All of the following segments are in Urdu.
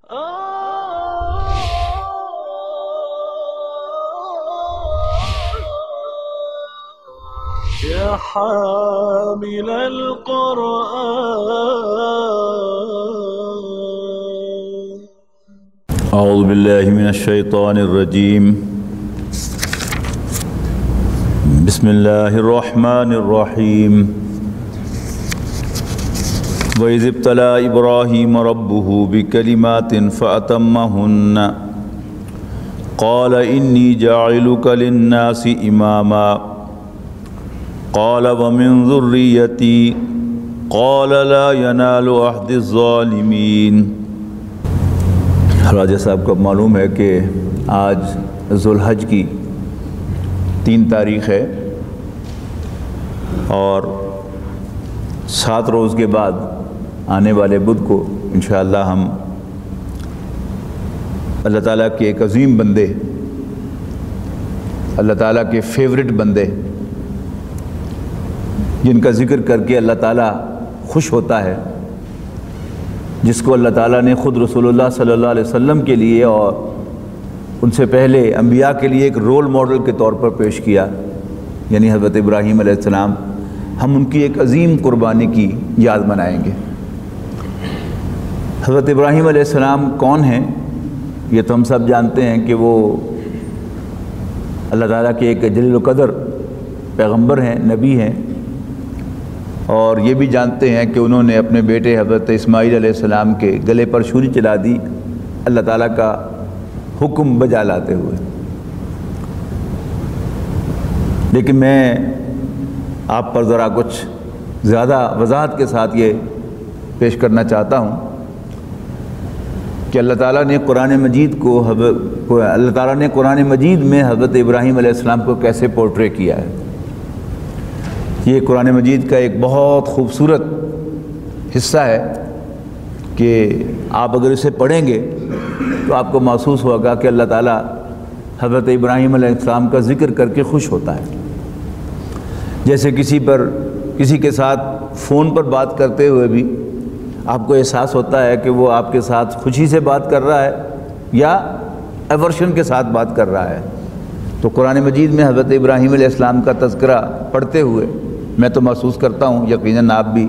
يا حامل القرآن. أعوذ بالله من الشيطان الرجيم. بسم الله الرحمن الرحيم. وَإِذِ ابْتَلَى إِبْرَاهِيمَ رَبُّهُ بِكَلِمَاتٍ فَأَتَمَّهُنَّ قَالَ إِنِّي جَاعِلُكَ لِلنَّاسِ إِمَامًا قَالَ وَمِنْ ذُرِّيَّتِي قَالَ لَا يَنَالُ عَهْدِ الظَّالِمِينَ۔ راجہ صاحب کو معلوم ہے کہ آج ذو الحج کی 3 تاریخ ہے اور 7 روز کے بعد آنے والے بدھ کو انشاءاللہ ہم اللہ تعالیٰ کے ایک عظیم بندے، اللہ تعالیٰ کے فیورٹ بندے، جن کا ذکر کر کے اللہ تعالیٰ خوش ہوتا ہے، جس کو اللہ تعالیٰ نے خود رسول اللہ صلی اللہ علیہ وسلم کے لیے اور ان سے پہلے انبیاء کے لیے ایک رول ماڈل کے طور پر پیش کیا، یعنی حضرت ابراہیم علیہ السلام، ہم ان کی ایک عظیم قربانی کی یاد منائیں گے۔ حضرت ابراہیم علیہ السلام کون ہیں؟ یہ تو ہم سب جانتے ہیں کہ وہ اللہ تعالیٰ کے ایک جلیل القدر پیغمبر ہیں، نبی ہیں، اور یہ بھی جانتے ہیں کہ انہوں نے اپنے بیٹے حضرت اسماعیل علیہ السلام کے گلے پر چھری چلا دی اللہ تعالیٰ کا حکم بجا لاتے ہوئے۔ لیکن میں آپ پر ذرا کچھ زیادہ وضاحت کے ساتھ یہ پیش کرنا چاہتا ہوں کہ اللہ تعالیٰ نے قرآن مجید میں حضرت ابراہیم علیہ السلام کو کیسے پورٹرے کیا ہے۔ یہ قرآن مجید کا ایک بہت خوبصورت حصہ ہے کہ آپ اگر اسے پڑھیں گے تو آپ کو محسوس ہوگا کہ اللہ تعالیٰ حضرت ابراہیم علیہ السلام کا ذکر کر کے خوش ہوتا ہے۔ جیسے کسی کے ساتھ فون پر بات کرتے ہوئے بھی آپ کو احساس ہوتا ہے کہ وہ آپ کے ساتھ خوشی سے بات کر رہا ہے یا ایورشن کے ساتھ بات کر رہا ہے۔ تو قرآن مجید میں حضرت ابراہیم علیہ السلام کا تذکرہ پڑھتے ہوئے میں تو محسوس کرتا ہوں، یقیناً آپ بھی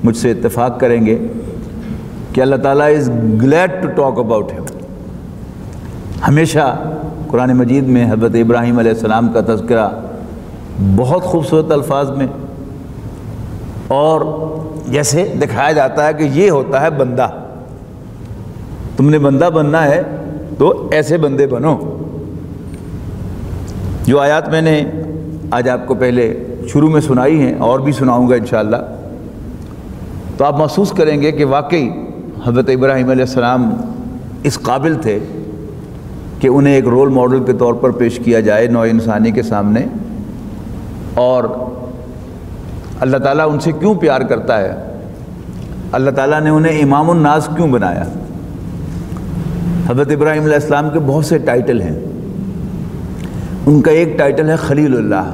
مجھ سے اتفاق کریں گے کہ اللہ تعالیٰ از گلیڈ ٹو ٹاک اباؤٹ ہم۔ ہمیشہ قرآن مجید میں حضرت ابراہیم علیہ السلام کا تذکرہ بہت خوبصورت الفاظ میں، اور جیسے دکھایا جاتا ہے کہ یہ ہوتا ہے بندہ، تم نے بندہ بننا ہے تو ایسے بندے بنو۔ جو آیات میں نے آج آپ کو پہلے شروع میں سنائی ہیں اور بھی سناؤں گا انشاءاللہ، تو آپ محسوس کریں گے کہ واقعی حضرت ابراہیم علیہ السلام اس قابل تھے کہ انہیں ایک رول ماڈل کے طور پر پیش کیا جائے نوع انسانی کے سامنے، اور اللہ تعالیٰ ان سے کیوں پیار کرتا ہے، اللہ تعالیٰ نے انہیں امام الناس کیوں بنایا۔ حضرت ابراہیم علیہ السلام کے بہت سے ٹائٹل ہیں، ان کا ایک ٹائٹل ہے خلیل اللہ،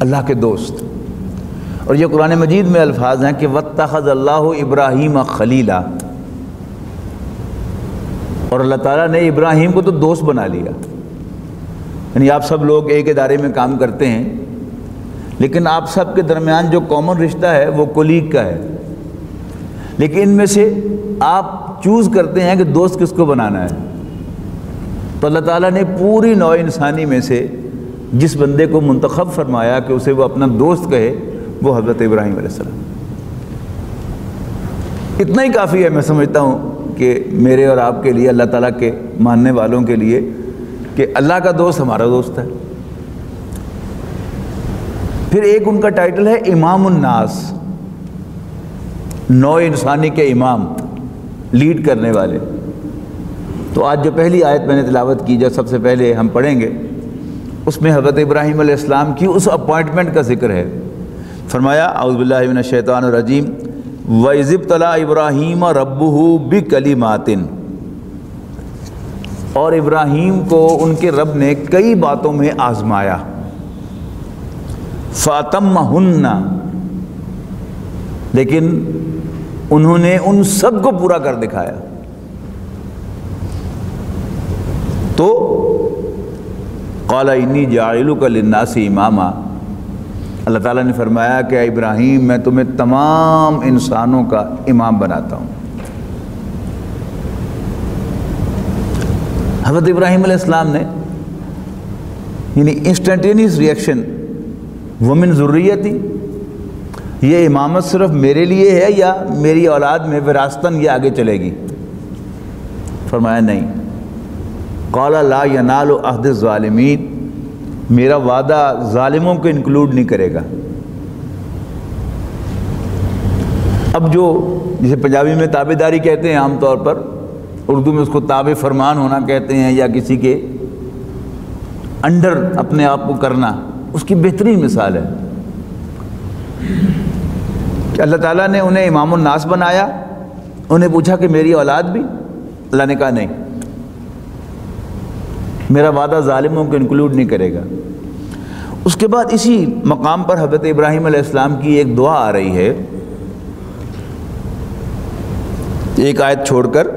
اللہ کے دوست، اور یہ قرآن مجید میں الفاظ ہیں کہ وَاتَّخَذَ اللَّهُ إِبْرَاهِيمَ خَلِيلًا، اور اللہ تعالیٰ نے ابراہیم کو تو دوست بنا لیا۔ یعنی آپ سب لوگ ایک ادارے میں کام کرتے ہیں، لیکن آپ سب کے درمیان جو کامن رشتہ ہے وہ کولیگ کا ہے، لیکن ان میں سے آپ چوز کرتے ہیں کہ دوست کس کو بنانا ہے۔ تو اللہ تعالیٰ نے پوری نوع انسانی میں سے جس بندے کو منتخب فرمایا کہ اسے وہ اپنا دوست کہے، وہ حضرت ابراہیم علیہ السلام۔ اتنا ہی کافی ہے، میں سمجھتا ہوں کہ میرے اور آپ کے لیے، اللہ تعالیٰ کے ماننے والوں کے لیے، کہ اللہ کا دوست ہمارا دوست ہے۔ پھر ایک ان کا ٹائٹل ہے امام الناس، نوع انسانی کے امام، لیڈ کرنے والے۔ تو آج جو پہلی آیت میں نے تلاوت کی، جو سب سے پہلے ہم پڑھیں گے، اس میں حضرت ابراہیم علیہ السلام کی اس اپوائنٹمنٹ کا ذکر ہے۔ فرمایا اعوذ باللہ من الشیطان الرجیم وَإِذِ ابْتَلَى إِبْرَاهِيمَ رَبُّهُ بِكَلِمَاتٍ، اور ابراہیم کو ان کے رب نے کئی باتوں میں آزمایا، فَأَتَمَّهُنَّ، لیکن انہوں نے ان سب کو پورا کر دکھایا۔ تو قال انی جاعلک للناس اماما، اللہ تعالیٰ نے فرمایا کہ اے ابراہیم میں تمہیں تمام انسانوں کا امام بناتا ہوں۔ حضرت ابراہیم علیہ السلام نے یعنی انسٹنٹینیس ریئیکشن، ومن ذریتی، یہ امامت صرف میرے لیے ہے یا میری اولاد میں وراثتاً یہ آگے چلے گی؟ فرمایا نہیں۔ قال لا ینال عہد الظالمین، میرا وعدہ ظالموں کو انکلوڈ نہیں کرے گا۔ اب جو جسے پنجابی میں تابع داری کہتے ہیں عام طور پر، اردو میں اس کو تابع فرمان ہونا کہتے ہیں، یا کسی کے انڈر اپنے آپ کو کرنا، اس کی بہترین مثال ہے کہ اللہ تعالیٰ نے انہیں امام الناس بنایا، انہیں پوچھا کہ میری اولاد بھی؟ اللہ نے کہا نہیں، میرا وعدہ ظالموں کو انکلوڈ نہیں کرے گا۔ اس کے بعد اسی مقام پر حضرت ابراہیم علیہ السلام کی ایک دعا آ رہی ہے، ایک آیت چھوڑ کر،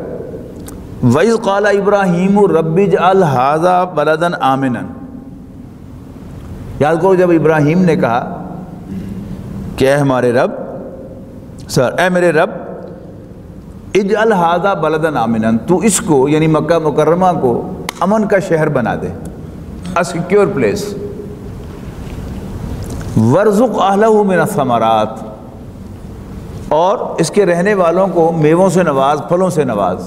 وَإِذْ قَالَ إِبْرَاهِيمُ رَبِّ اجْعَلْ هَٰذَا بَلَدًا آمِنًا، یاد کرو جب ابراہیم نے کہا کہ اے میرے رب اجعل هَٰذَا بَلَدًا آمِنًا، تو اس کو یعنی مکہ مکرمہ کو امن کا شہر بنا دے، a secure place، وَارْزُقْ أَهْلَهُ مِنَ الثَّمَرَاتِ، اور اس کے رہنے والوں کو میووں سے نواز، پھلوں سے نواز۔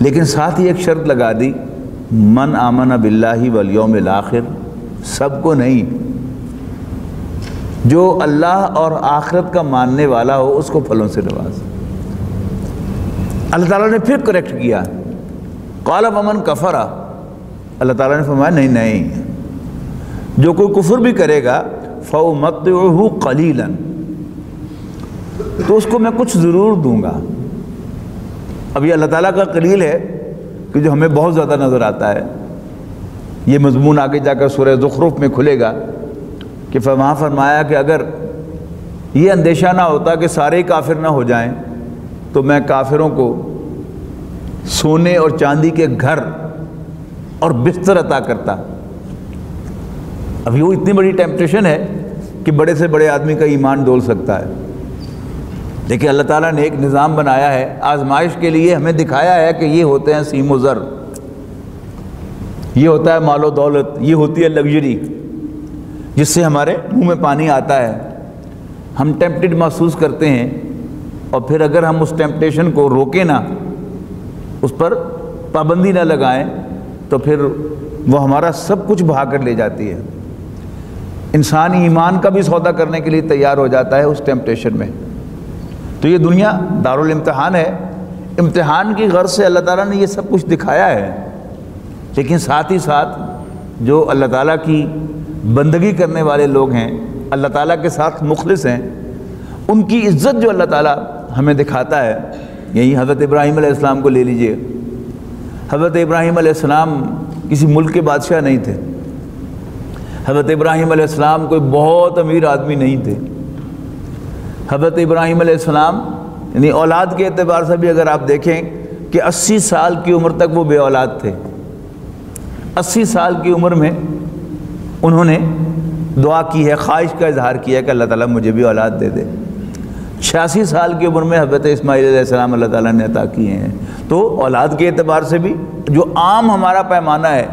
لیکن ساتھ ہی ایک شرط لگا دی، من آمن باللہ والیوم الآخر، سب کو نہیں، جو اللہ اور آخرت کا ماننے والا ہو اس کو پھلوں سے نواز۔ اللہ تعالیٰ نے پھر کریکٹ کیا، قال ومن کفر، اللہ تعالیٰ نے فرمایا نہیں، جو کوئی کفر بھی کرے گا فَأُمَتِّعُهُ قَلِيلًا، تو اس کو میں کچھ ضرور دوں گا۔ اب یہ اللہ تعالیٰ کا قلیل ہے کہ جو ہمیں بہت زیادہ نظر آتا ہے، یہ مضمون آگے جا کر سورہ زخرف میں کھلے گا کہ وہاں فرمایا کہ اگر یہ اندیشہ نہ ہوتا کہ سارے ہی کافر نہ ہو جائیں تو میں کافروں کو سونے اور چاندی کے گھر اور بستر عطا کرتا۔ اب یہ اتنی بڑی ٹیمپٹیشن ہے کہ بڑے سے بڑے آدمی کا ایمان ڈول سکتا ہے، لیکن اللہ تعالیٰ نے ایک نظام بنایا ہے آزمائش کے لیے، ہمیں دکھایا ہے کہ یہ ہوتے ہیں سیم و زر، یہ ہوتا ہے مال و دولت، یہ ہوتی ہے لگژری جس سے ہمارے منہ میں پانی آتا ہے، ہم ٹیمپٹڈ محسوس کرتے ہیں، اور پھر اگر ہم اس ٹیمپٹیشن کو روکیں نہ، اس پر پابندی نہ لگائیں، تو پھر وہ ہمارا سب کچھ بہا کر لے جاتی ہے۔ انسان ایمان کا بھی سودا کرنے کے لیے تیار ہو جاتا ہے اس ٹیمپٹیشن میں۔ تو یہ دنیا دارالامتحان ہے، امتحان کی غرض سے اللہ تعالیٰ نے یہ سب کچھ دکھایا ہے، لیکن ساتھ ہی ساتھ جو اللہ تعالیٰ کی بندگی کرنے والے لوگ ہیں، اللہ تعالیٰ کے ساتھ مخلص ہیں، ان کی عزت جو اللہ تعالیٰ ہمیں دکھاتا ہے، یہی حضرت ابراہیم علیہ السلام کو لے لیجئے۔ حضرت ابراہیم علیہ السلام کسی ملک کے بادشاہ نہیں تھے، حضرت ابراہیم علیہ السلام کوئی بہت امیر آدمی نہیں تھے، حضرت ابراہیم علیہ السلام یعنی اولاد کے اعتبار سے بھی اگر آپ دیکھیں کہ 80 سال کی عمر تک وہ بے اولاد تھے۔ 80 سال کی عمر میں انہوں نے دعا کی ہے، خواہش کا اظہار کیا ہے کہ اللہ تعالیٰ مجھے بھی اولاد دے دے۔ 86 سال کی عمر میں حضرت اسماعیل علیہ السلام اللہ تعالیٰ نے عطا کیے ہیں۔ تو اولاد کے اعتبار سے بھی جو عام ہمارا پیمانہ ہے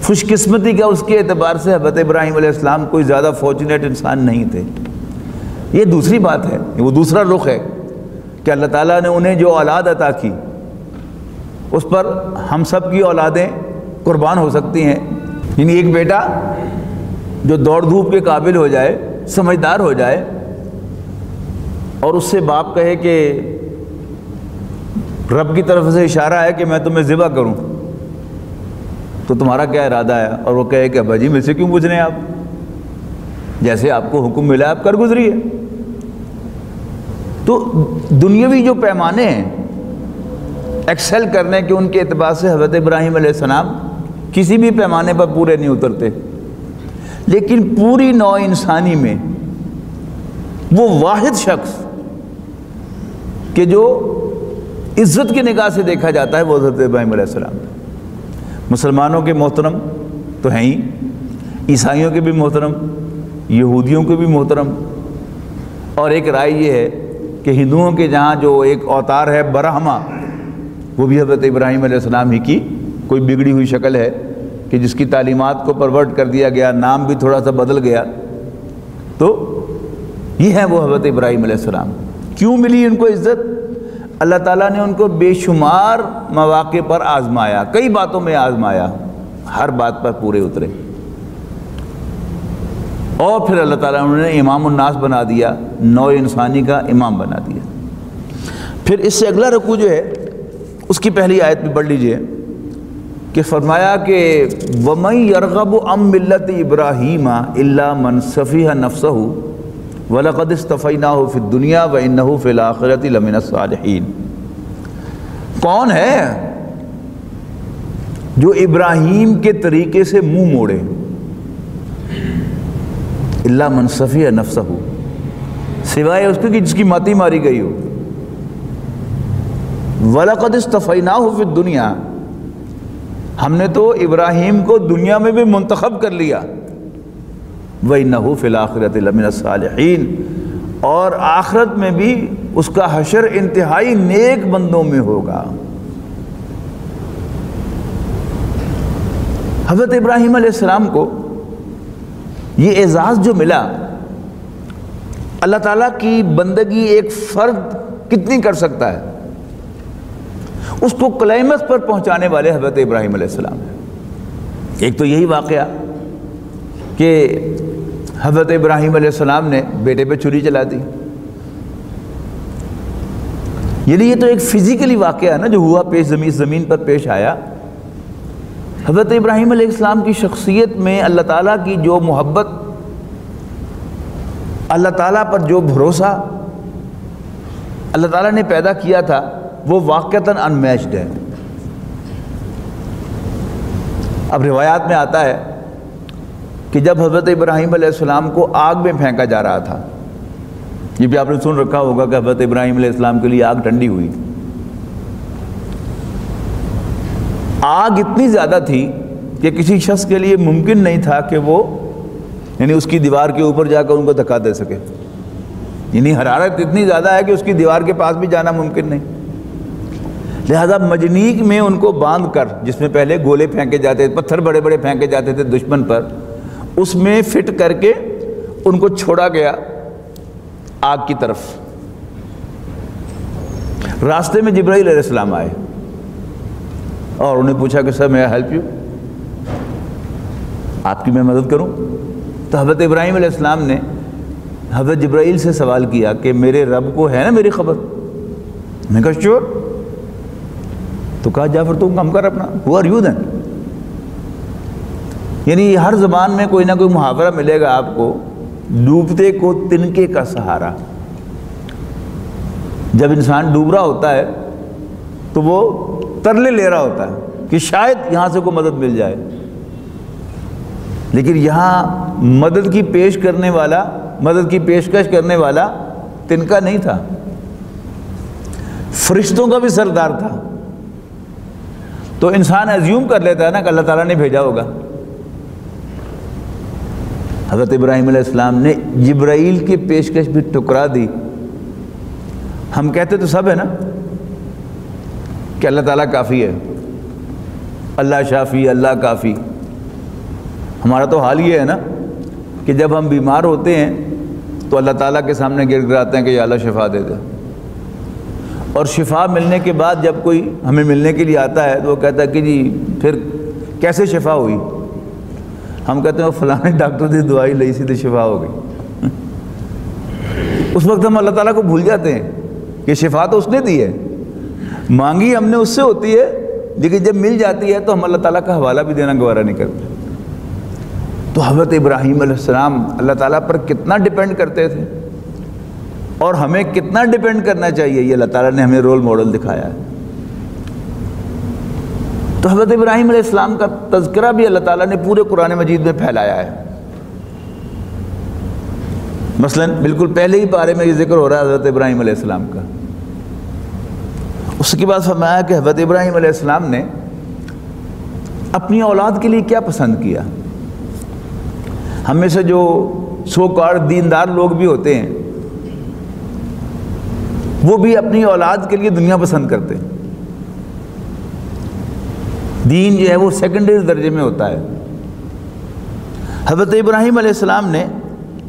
خوش قسمتی کا، اس کے اعتبار سے حضرت ابراہیم علیہ السلام کوئی زیادہ فارچونیٹ انسان نہیں تھے۔ یہ دوسری بات ہے، وہ دوسرا رخ ہے کہ اللہ تعالیٰ نے انہیں جو اولاد عطا کی اس پر ہم سب کی اولادیں قربان ہو سکتی ہیں۔ یعنی ایک بیٹا جو دوڑ دھوپ کے قابل ہو جائے، سمجھدار ہو جائے، اور اس سے باپ کہے کہ رب کی طرف سے اشارہ ہے کہ میں تمہیں ذبح کروں، تو تمہارا کیا ارادہ ہے؟ اور وہ کہے کہ ابا جی مجھ سے کیوں پوچھ رہے ہیں آپ، جیسے آپ کو حکم ملا آپ کر گزریے۔ تو دنیاوی جو پیمانے ہیں ایکسل کرنے کے، ان کے اعتبار سے حضرت ابراہیم علیہ السلام کسی بھی پیمانے پر پورے نہیں اترتے، لیکن پوری نوع انسانی میں وہ واحد شخص کہ جو عزت کی نگاہ سے دیکھا جاتا ہے وہ حضرت ابراہیم علیہ السلام. مسلمانوں کے محترم تو ہیں ہی، عیسائیوں کے بھی محترم، یہودیوں کے بھی محترم، اور ایک رائے یہ ہے کہ ہندوؤں کے جہاں جو ایک اوتار ہے برہما، وہ بھی حضرت ابراہیم علیہ السلام ہی کی کوئی بگڑی ہوئی شکل ہے کہ جس کی تعلیمات کو پرورٹ کر دیا گیا، نام بھی تھوڑا سا بدل گیا. تو یہ ہے وہ حضرت ابراہیم علیہ السلام. کیوں ملی ان کو عزت؟ اللہ تعالیٰ نے ان کو بے شمار مواقع پر آزمایا، کئی باتوں میں آزمایا، ہر بات پر پورے اترے، اور پھر اللہ تعالیٰ نے انہیں امام الناس بنا دیا، نوع انسانی کا امام بنا دیا. پھر اس سے اگلا رکوع جو ہے اس کی پہلی آیت بھی پڑھ لیجئے کہ فرمایا کہ وَمَن يَرْغَبُ عَن مِّلَّةِ إِبْرَاهِيمَ إِلَّا مَن سَفِهَ نَفْسَهُ وَلَقَدِ اصْطَفَيْنَاهُ فِي الدُّنْيَا وَإِنَّهُ فِي الْآخِرَةِ لَمِنَ الصَّالِحِينَ. کون ہے جو ابراہیم کے طریقے سے منہ موڑے؟ الا من سفیہ نفسہ، سوائے اس کے کہ جس کی ماتی ماری گئی ہو. وَلَقَدِ اصْطَفَيْنَاهُ فِي الدُّنْيَا، ہم نے تو ابراہیم کو دنیا میں بھی منتخب کر لیا. وَإِنَّهُ فِي الْآخِرَةِ لَمِنَ الصَّالِحِينَ، اور آخرت میں بھی اس کا حشر انتہائی نیک بندوں میں ہوگا. حضرت ابراہیم علیہ السلام کو یہ اعزاز جو ملا، اللہ تعالیٰ کی بندگی ایک فرد کتنی کر سکتا ہے، اس کو کلائمیکس پر پہنچانے والے حضرت ابراہیم علیہ السلام ہیں. ایک تو یہی واقعہ کہ حضرت ابراہیم علیہ السلام نے بیٹے پہ چھری چلا دی. یعنی یہ تو ایک فزیکلی واقعہ ہے نا جو ہوا، پیش زمین پر پیش آیا. حضرت ابراہیم علیہ السلام کی شخصیت میں اللہ تعالیٰ کی جو محبت، اللہ تعالیٰ پر جو بھروسہ اللہ تعالیٰ نے پیدا کیا تھا، وہ واقعتاً انمیچڈ ہے. اب روایات میں آتا ہے کہ جب حضرت ابراہیم علیہ السلام کو آگ میں پھینکا جا رہا تھا، یہ بھی آپ نے سن رکھا ہوگا کہ حضرت ابراہیم علیہ السلام کے لیے آگ ٹھنڈی ہوئی. آگ اتنی زیادہ تھی کہ کسی شخص کے لیے ممکن نہیں تھا کہ وہ یعنی اس کی دیوار کے اوپر جا کر ان کو دھکا دے سکے. یعنی حرارت اتنی زیادہ ہے کہ اس کی دیوار کے پاس بھی جانا ممکن نہیں. لہذا مجنیق میں ان کو باندھ کر، جس میں پہلے گولے پھینکے جاتے تھے، پتھر بڑے بڑے پھینکے جاتے تھے دشمن پر، اس میں فٹ کر کے ان کو چھوڑا گیا آگ کی طرف. راستے میں جبرائیل علیہ السلام آئے اور انہیں پوچھا کہ سر میں ہیلپ یو، آپ کی میں مدد کروں؟ تو حضرت ابراہیم علیہ السلام نے حضرت جبرائیل سے سوال کیا کہ میرے رب کو ہے نا میری خبر؟ میں کہا شیور. تو کہا جعفر تم کم کر اپنا، ہو آر یو دین. یعنی ہر زبان میں کوئی نہ کوئی محاورہ ملے گا آپ کو، ڈوبتے کو تنکے کا سہارا. جب انسان ڈوب رہا ہوتا ہے تو وہ ترلے لے رہا ہوتا ہے کہ شاید یہاں سے کوئی مدد مل جائے، لیکن یہاں مدد کی پیشکش کرنے والا تنکا نہیں تھا، فرشتوں کا بھی سردار تھا. تو انسان ایزیوم کر لیتا ہے نا کہ اللہ تعالیٰ نے بھیجا ہوگا. حضرت ابراہیم علیہ السلام نے جبرائیل کی پیشکش بھی ٹکرا دی. ہم کہتے تو سب ہے نا کہ اللہ تعالیٰ کافی ہے، اللہ شافی، اللہ کافی. ہمارا تو حال یہ ہے نا کہ جب ہم بیمار ہوتے ہیں تو اللہ تعالیٰ کے سامنے گر گراتے ہیں کہ یا اللہ شفا دے دے، اور شفا ملنے کے بعد جب کوئی ہمیں ملنے کے لیے آتا ہے تو وہ کہتا ہے کہ جی پھر کیسے شفا ہوئی؟ ہم کہتے ہیں وہ فلانے ڈاکٹر دی دوائی لئی سی تو شفا ہو گئی. اس وقت ہم اللہ تعالیٰ کو بھول جاتے ہیں کہ شفا تو اس نے دی ہے، مانگی ہم نے اس سے ہوتی ہے، لیکن جب مل جاتی ہے تو ہم اللہ تعالیٰ کا حوالہ بھی دینا گوارا نہیں کرتے. تو حضرت ابراہیم علیہ السلام اللہ تعالیٰ پر کتنا ڈیپینڈ کرتے تھے، اور ہمیں کتنا ڈیپینڈ کرنا چاہیے، یہ اللہ تعالیٰ نے ہمیں رول ماڈل دکھایا ہے. تو حضرت ابراہیم علیہ السلام کا تذکرہ بھی اللہ تعالیٰ نے پورے قرآن مجید میں پھیلایا ہے. مثلا بالکل پہلے ہی پارے میں یہ ذکر ہو رہا ہے حضرت ابراہیم علیہ السلام کا، اس کے بعد فرمایا کہ حضرت ابراہیم علیہ السلام نے اپنی اولاد کے لیے کیا پسند کیا. ہم میں سے جو سو کارڈ دیندار لوگ بھی ہوتے ہیں وہ بھی اپنی اولاد کے لیے دنیا پسند کرتے ہیں. دین جو ہے وہ سیکنڈری درجے میں ہوتا ہے. حضرت ابراہیم علیہ السلام نے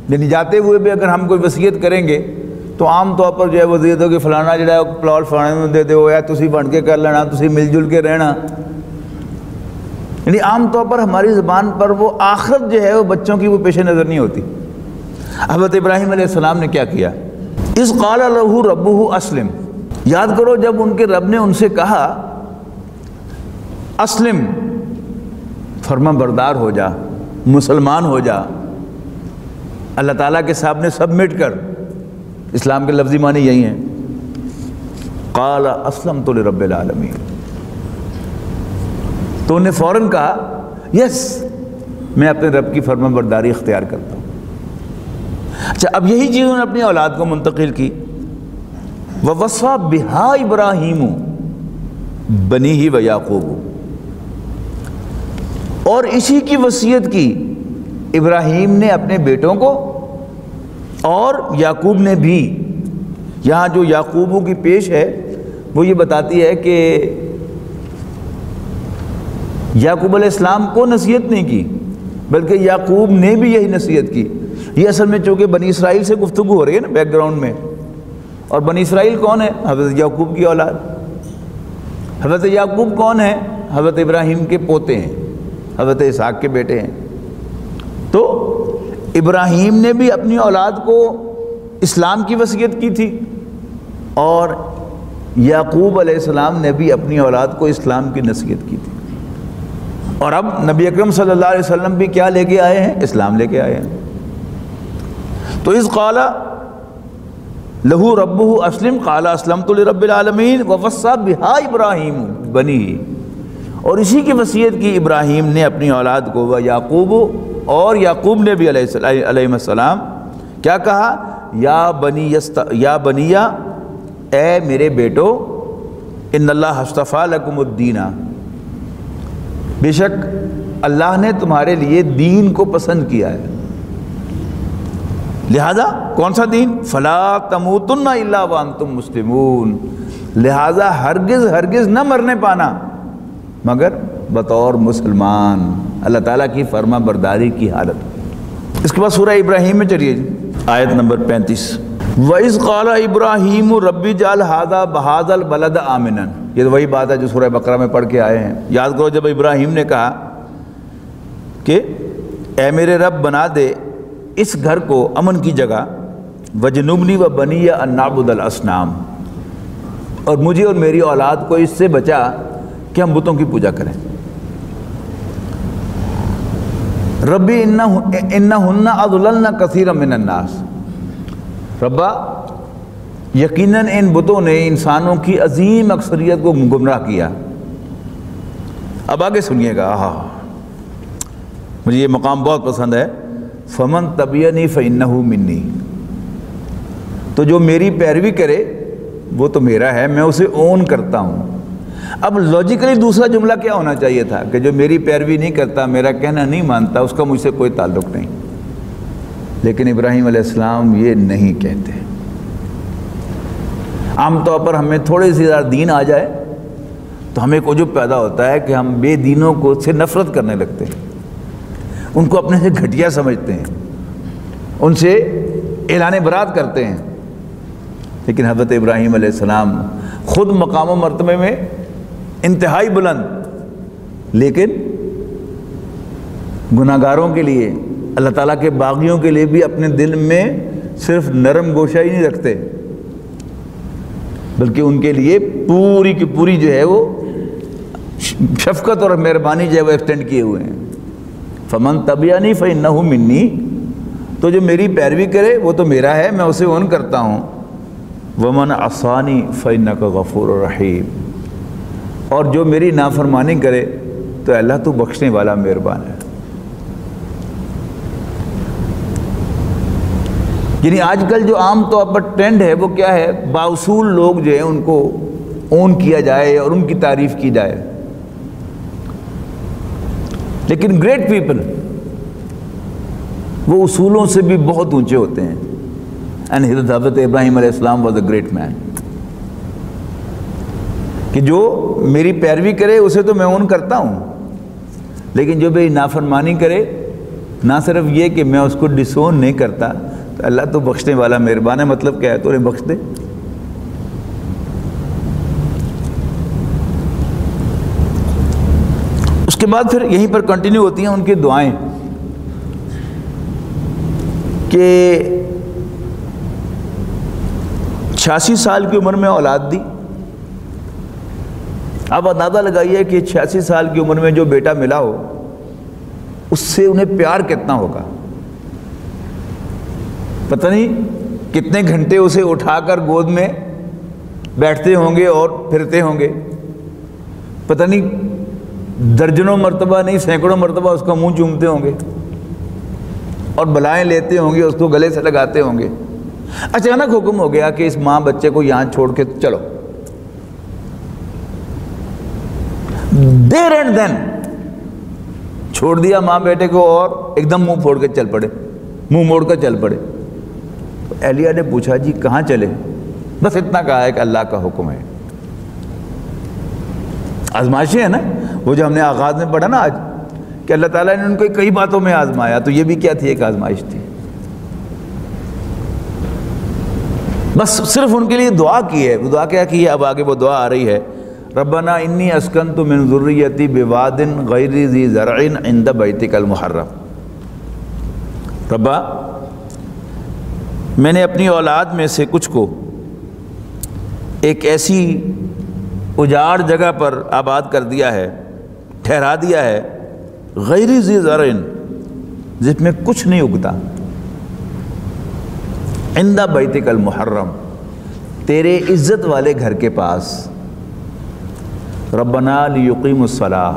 یعنی جاتے ہوئے بھی اگر ہم کوئی وصیت کریں گے تو عام طور پر جو ہے وصیت ہو کہ فلانا جڑا ہے پلاٹ فلانے میں دے دو یا تسی بن کے کر لینا, تسی مل جل کے رہنا. یعنی عام طور پر ہماری زبان پر وہ آخرت جو ہے وہ بچوں کی وہ پیش نظر نہیں ہوتی. حضرت ابراہیم علیہ السلام نے کیا کیا؟ اذ قال له ربه اسلم. یاد کرو جب ان کے رب نے ان سے کہا اسلم, فرما بردار ہو جا, مسلمان ہو جا, اللہ تعالیٰ کے سامنے سبمٹ کر. اسلام کے لفظی معنی یہی ہیں. قال اسلمت لرب العالمین. تو انہیں فوراً کہا یس میں اپنے رب کی فرما برداری اختیار کرتا ہوں. اچھا اب یہی چیز انہوں نے اپنی اولاد کو منتقل کی. وَوَصَّى بِهَا إِبْرَاهِيمُ بَنِيهِ وَيَعْقُوبُ. اور اسی کی وصیت کی ابراہیم نے اپنے بیٹوں کو اور یعقوب نے بھی. یہاں جو یعقوبوں کی پیش ہے وہ یہ بتاتی ہے کہ یعقوب علیہ السلام کو نصیحت نہیں کی بلکہ یعقوب نے بھی یہی نصیحت کی. یہ اصل میں چونکہ بنی اسرائیل سے گفتگو ہو رہی ہے نا بیک گراؤنڈ میں, اور بنی اسرائیل کون ہے؟ حضرت یعقوب کی اولاد. حضرت یعقوب کون ہے؟ حضرت ابراہیم کے پوتے ہیں, حضرت اسحاق کے بیٹے ہیں. تو ابراہیم نے بھی اپنی اولاد کو اسلام کی وصیت کی تھی اور یعقوب علیہ السلام نے بھی اپنی اولاد کو اسلام کی نصیحت کی تھی. اور اب نبی اکرم صلی اللہ علیہ وسلم بھی کیا لے کے آئے ہیں؟ اسلام لے کے آئے ہیں. تو اذ قال لہو ربہ اسلم قال اسلمت لرب العالمین ووصى بها ابراہیم بنیہ. اور اسی کی وصیت کی ابراہیم نے اپنی اولاد کو, و یعقوب, اور یعقوب نے بھی علیہ السلام کیا کہا؟ یا بنیہ اے میرے بیٹو, ان اللہ اصطفیٰ لکم الدین, بے شک اللہ نے تمہارے لیے دین کو پسند کیا ہے. لہذا کون سا دین؟ فلا تموتن الا وانتم مسلمون. لہذا ہرگز نہ مرنے پانا مگر بطور مسلمان, اللہ تعالیٰ کی فرما برداری کی حالت. اس کے بعد سورہ ابراہیم میں چلیے جی, آیت نمبر 35. وَإِذْ قَالَ إِبْرَاهِيمُ رَبِّ اجْعَلْ هَذَا الْبَلَدَ آمِنًا. یہ تو وہی بات ہے جو سورہ بقرہ میں پڑھ کے آئے ہیں. یاد کرو جب ابراہیم نے کہا کہ اے میرے رب بنا دے اس گھر کو امن کی جگہ, وَجْنُبْنِي وَبَنِيَّ أَن نَعْبُدَ الْأَصْنَامَ, اور مجھے اور میری اولاد کو اس سے بچا کہ ہم بتوں کی پوجا کریں. ربی انہن اضللن کثیرا من الناس. ربا یقیناً ان بتوں نے انسانوں کی عظیم اکثریت کو گمراہ کیا. اب آگے سنیے گا, مجھے یہ مقام بہت پسند ہے. فمن تبعنی فانہ منی. تو جو میری پیروی کرے وہ تو میرا ہے, میں اسے اون کرتا ہوں. اب لاجیکلی دوسرا جملہ کیا ہونا چاہیے تھا کہ جو میری پیروی نہیں کرتا, میرا کہنا نہیں مانتا, اس کا مجھ سے کوئی تعلق نہیں. لیکن ابراہیم علیہ السلام یہ نہیں کہتے. عام طور پر ہمیں تھوڑے سی زیادہ دین آ جائے تو ہمیں ایک عجب پیدا ہوتا ہے کہ ہم بے دینوں کو سے نفرت کرنے لگتے ہیں, ان کو اپنے سے گھٹیا سمجھتے ہیں, ان سے اعلان برات کرتے ہیں. لیکن حضرت ابراہیم علیہ السلام خود مقام و مرتبے میں انتہائی بلند, لیکن گناہگاروں کے لیے, اللہ تعالیٰ کے باغیوں کے لیے بھی اپنے دل میں صرف نرم گوشہ ہی نہیں رکھتے, بلکہ ان کے لیے پوری کی پوری جو ہے وہ شفقت اور مہربانی جو ہے وہ ایکسٹینڈ کیے ہوئے ہیں. فمن تبعنی فانہ منی. تو جو میری پیروی کرے وہ تو میرا ہے, میں اسے اون کرتا ہوں. ومن عصانی فانک غفور رحیم. اور جو میری نافرمانی کرے تو اللہ تو بخشنے والا مہربان ہے. یعنی آج کل جو عام طور پر ٹرینڈ ہے وہ کیا ہے, باوصول لوگ جو ہیں ان کو اون کیا جائے اور ان کی تعریف کی جائے. لیکن گریٹ پیپل وہ اصولوں سے بھی بہت اونچے ہوتے ہیں. اینڈ حضرت ابراہیم علیہ السلام واز اے گریٹ مین. کہ جو میری پیروی کرے اسے تو میں اون کرتا ہوں، لیکن جو میری نافرمانی کرے، نہ صرف یہ کہ میں اس کو ڈسون نہیں کرتا، تو اللہ تو بخشنے والا مہربان ہے. مطلب کیا ہے؟ تو انہیں بخش دے. اس کے بعد پھر یہیں پر کنٹینیو ہوتی ہیں ان کی دعائیں کہ 86 سال کی عمر میں اولاد دی. آپ اندازہ لگائیے کہ 86 سال کی عمر میں جو بیٹا ملا ہو اس سے انہیں پیار کتنا ہوگا. پتہ نہیں کتنے گھنٹے اسے اٹھا کر گود میں بیٹھتے ہوں گے اور پھرتے ہوں گے. پتہ نہیں درجنوں مرتبہ نہیں سینکڑوں مرتبہ اس کا منہ چومتے ہوں گے اور بلائیں لیتے ہوں گے، اس کو گلے سے لگاتے ہوں گے. اچانک حکم ہو گیا کہ اس ماں بچے کو یہاں چھوڑ کے چلو. دیر اینڈ دین چھوڑ دیا ماں بیٹے کو اور ایک دم منہ پھوڑ کے چل پڑے، منہ موڑ کر چل پڑے. اہلیہ نے پوچھا جی کہاں چلے؟ بس اتنا کہا ہے کہ اللہ کا حکم ہے. آزمائشیں ہیں نا، وہ جو ہم نے آغاز میں پڑھا نا آج کہ اللہ تعالیٰ نے ان کو کئی باتوں میں آزمایا، تو یہ بھی کیا تھی؟ ایک آزمائش تھی. بس صرف ان کے لیے دعا کی ہے. وہ دعا کیا کی ہے؟ اب آگے وہ دعا آ رہی ہے، ربنا انی اسکنت من ذریتی بواد غیر ذی زرع عند بیتک المحرم. ربا میں نے اپنی اولاد میں سے کچھ کو ایک ایسی اجاڑ جگہ پر آباد کر دیا ہے، ٹھہرا دیا ہے، غیر ذی زرع جس میں کچھ نہیں اگتا، عند بیتک المحرم تیرے عزت والے گھر کے پاس. ربنا لیقیموا الصلاۃ،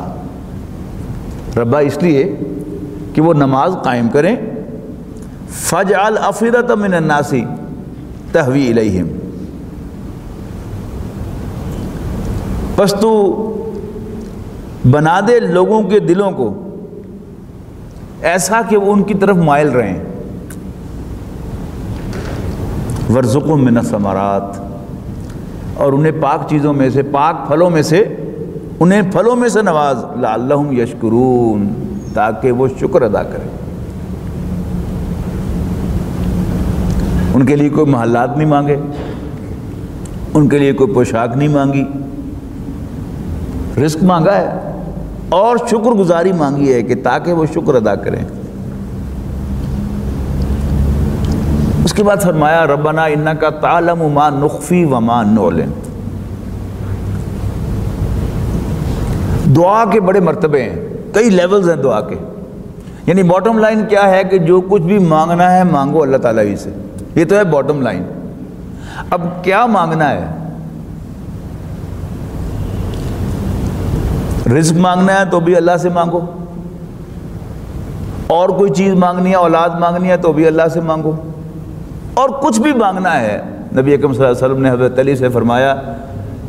ربا اس لیے کہ وہ نماز قائم کریں. فاجعل افئدۃ من الناس تہوی الیہم، پس تو بنا دے لوگوں کے دلوں کو ایسا کہ وہ ان کی طرف مائل رہیں. وارزقہم من الثمرات، اور انہیں پاک چیزوں میں سے، پاک پھلوں میں سے، انہیں پھلوں میں سے نواز. لعلہم یشکرون، تاکہ وہ شکر ادا کریں. ان کے لیے کوئی محلات نہیں مانگے، ان کے لیے کوئی پوشاک نہیں مانگی، رزق مانگا ہے اور شکر گزاری مانگی ہے کہ تاکہ وہ شکر ادا کریں. اس کے بعد فرمایا ربنا انک تعلم ما نخفی وما نعلن. دعا کے بڑے مرتبے ہیں، کئی لیولز ہیں دعا کے. یعنی باٹم لائن کیا ہے کہ جو کچھ بھی مانگنا ہے مانگو اللہ تعالیٰ ہی سے. یہ تو ہے باٹم لائن. اب کیا مانگنا ہے؟ رزق مانگنا ہے تو بھی اللہ سے مانگو، اور کوئی چیز مانگنی ہے، اولاد مانگنی ہے تو بھی اللہ سے مانگو، اور کچھ بھی مانگنا ہے. نبی اکرم صلی اللہ علیہ وسلم نے حضرت علی سے فرمایا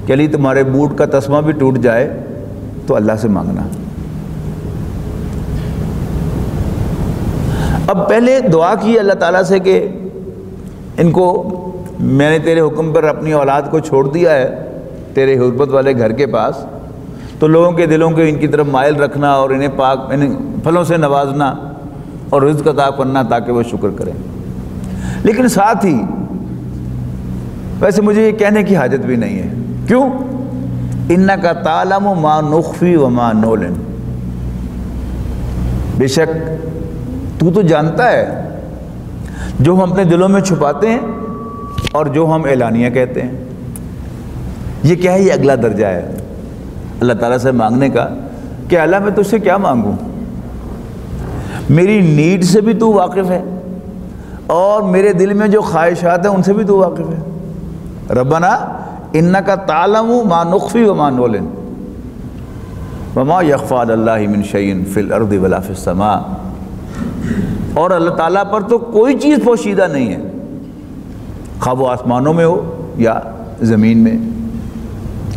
کہ علی تمہارے بوٹ کا تسمہ بھی ٹوٹ جائے تو اللہ سے مانگنا. اب پہلے دعا کی اللہ تعالیٰ سے کہ ان کو میں نے تیرے حکم پر اپنی اولاد کو چھوڑ دیا ہے تیرے حرمت والے گھر کے پاس، تو لوگوں کے دلوں کو ان کی طرف مائل رکھنا اور انہیں پاک پھلوں سے نوازنا اور رزق عطا کرنا تاکہ وہ شکر کریں. لیکن ساتھ ہی ویسے مجھے یہ کہنے کی حاجت بھی نہیں ہے. کیوں؟ انک تعلم ما نخفی وما نعلن، بے شک تو جانتا ہے جو ہم اپنے دلوں میں چھپاتے ہیں اور جو ہم اعلانیہ کہتے ہیں. یہ کیا ہے؟ یہ اگلا درجہ ہے اللہ تعالیٰ سے مانگنے کا کہ اللہ میں تجھ سے کیا مانگوں، میری نیڈ سے بھی تو واقف ہے اور میرے دل میں جو خواہشات ہیں ان سے بھی تو واقف ہے. ربنا انک تعلم ما نخفی وما نعلن وما یخفی علی اللہ من شیء فی الارض ولا فی السماء. اور اللہ تعالیٰ پر تو کوئی چیز پوشیدہ نہیں ہے، خواہ وہ آسمانوں میں ہو یا زمین میں.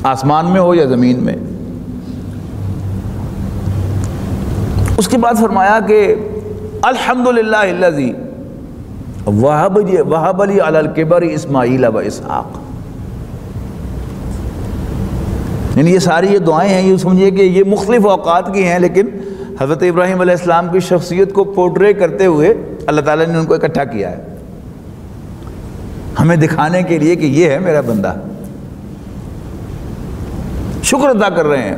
آسمان میں ہو یا زمین میں۔ اس کے بعد فرمایا کہ الحمدللہ الذی وہب لی علی الکبر اسماعیل و اسحاق، یعنی یہ ساری یہ دعائیں ہیں، یہ سمجھیے کہ یہ مختلف اوقات کی ہیں، لیکن حضرت ابراہیم علیہ السلام کی شخصیت کو پورٹرے کرتے ہوئے اللہ تعالیٰ نے ان کو اکٹھا کیا ہے، ہمیں دکھانے کے لیے کہ یہ ہے میرا بندہ۔ شکر ادا کر رہے ہیں۔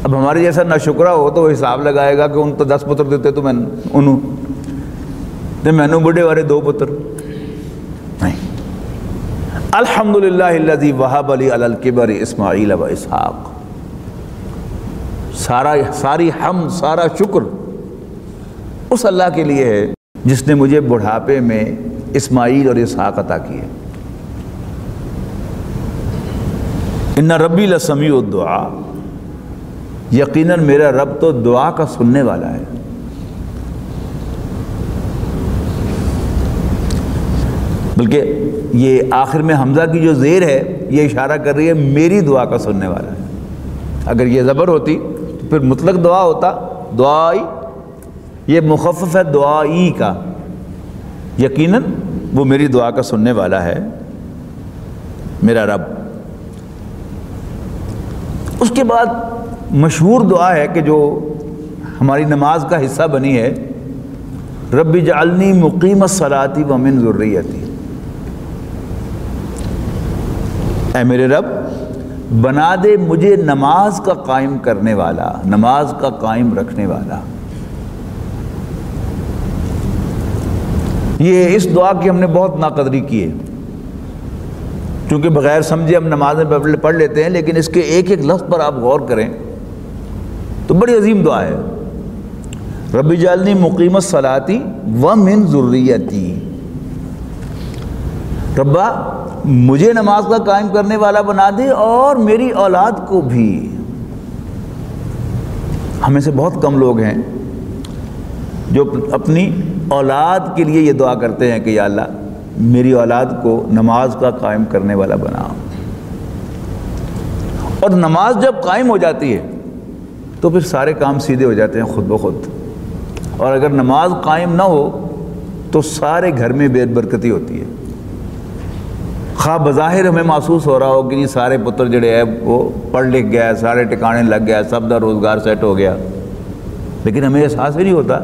اب ہمارے جیسا نہ شکرہ ہو تو وہ حساب لگائے گا کہ ان تو 10 پتر دیتے تو مینو بڑھے والے 2 پتر نہیں۔ الحمدللہ الذی وہب لی علی الکبر اسماعیل و اسحاق، ساری حمد، سارا شکر اس اللہ کے لیے ہے جس نے مجھے بڑھاپے میں اسماعیل اور اسحاق عطا کیے۔ ان ربی لسمیع الدعاء، یقیناً میرا رب تو دعا کا سننے والا ہے۔ بلکہ یہ آخر میں حمزہ کی جو زیر ہے یہ اشارہ کر رہی ہے میری دعا کا سننے والا ہے۔ اگر یہ زبر ہوتی تو پھر مطلق دعا ہوتا، دعائی، یہ مخفف ہے دعائی کا، یقیناً وہ میری دعا کا سننے والا ہے میرا رب۔ اس کے بعد مشہور دعا ہے کہ جو ہماری نماز کا حصہ بنی ہے، رب اجعلنی مقیم الصلاۃ ومن ذریتی، اے میرے رب بنا دے مجھے نماز کا قائم کرنے والا، نماز کا قائم رکھنے والا۔ یہ اس دعا کی ہم نے بہت ناقدری کی ہے، کیونکہ بغیر سمجھے ہم نمازیں پڑھ لیتے ہیں، لیکن اس کے ایک ایک لفظ پر آپ غور کریں تو بڑی عظیم دعا ہے۔ رب اجعلنی مقیم الصلاۃ ومن ذریتی، ربا مجھے نماز کا قائم کرنے والا بنا دے اور میری اولاد کو بھی۔ ہمیں سے بہت کم لوگ ہیں جو اپنی اولاد کے لیے یہ دعا کرتے ہیں کہ یا اللہ میری اولاد کو نماز کا قائم کرنے والا بنا۔ اور نماز جب قائم ہو جاتی ہے تو پھر سارے کام سیدھے ہو جاتے ہیں خود بخود، اور اگر نماز قائم نہ ہو تو سارے گھر میں بے برکتی ہوتی ہے۔ خواہ بظاہر ہمیں محسوس ہو رہا ہو کہ یہ سارے پتر جڑے ہیں وہ پڑھ لکھ گیا، سارے ٹکانے لگ گیا، سب دا روزگار سیٹ ہو گیا، لیکن ہمیں احساس ہی نہیں ہوتا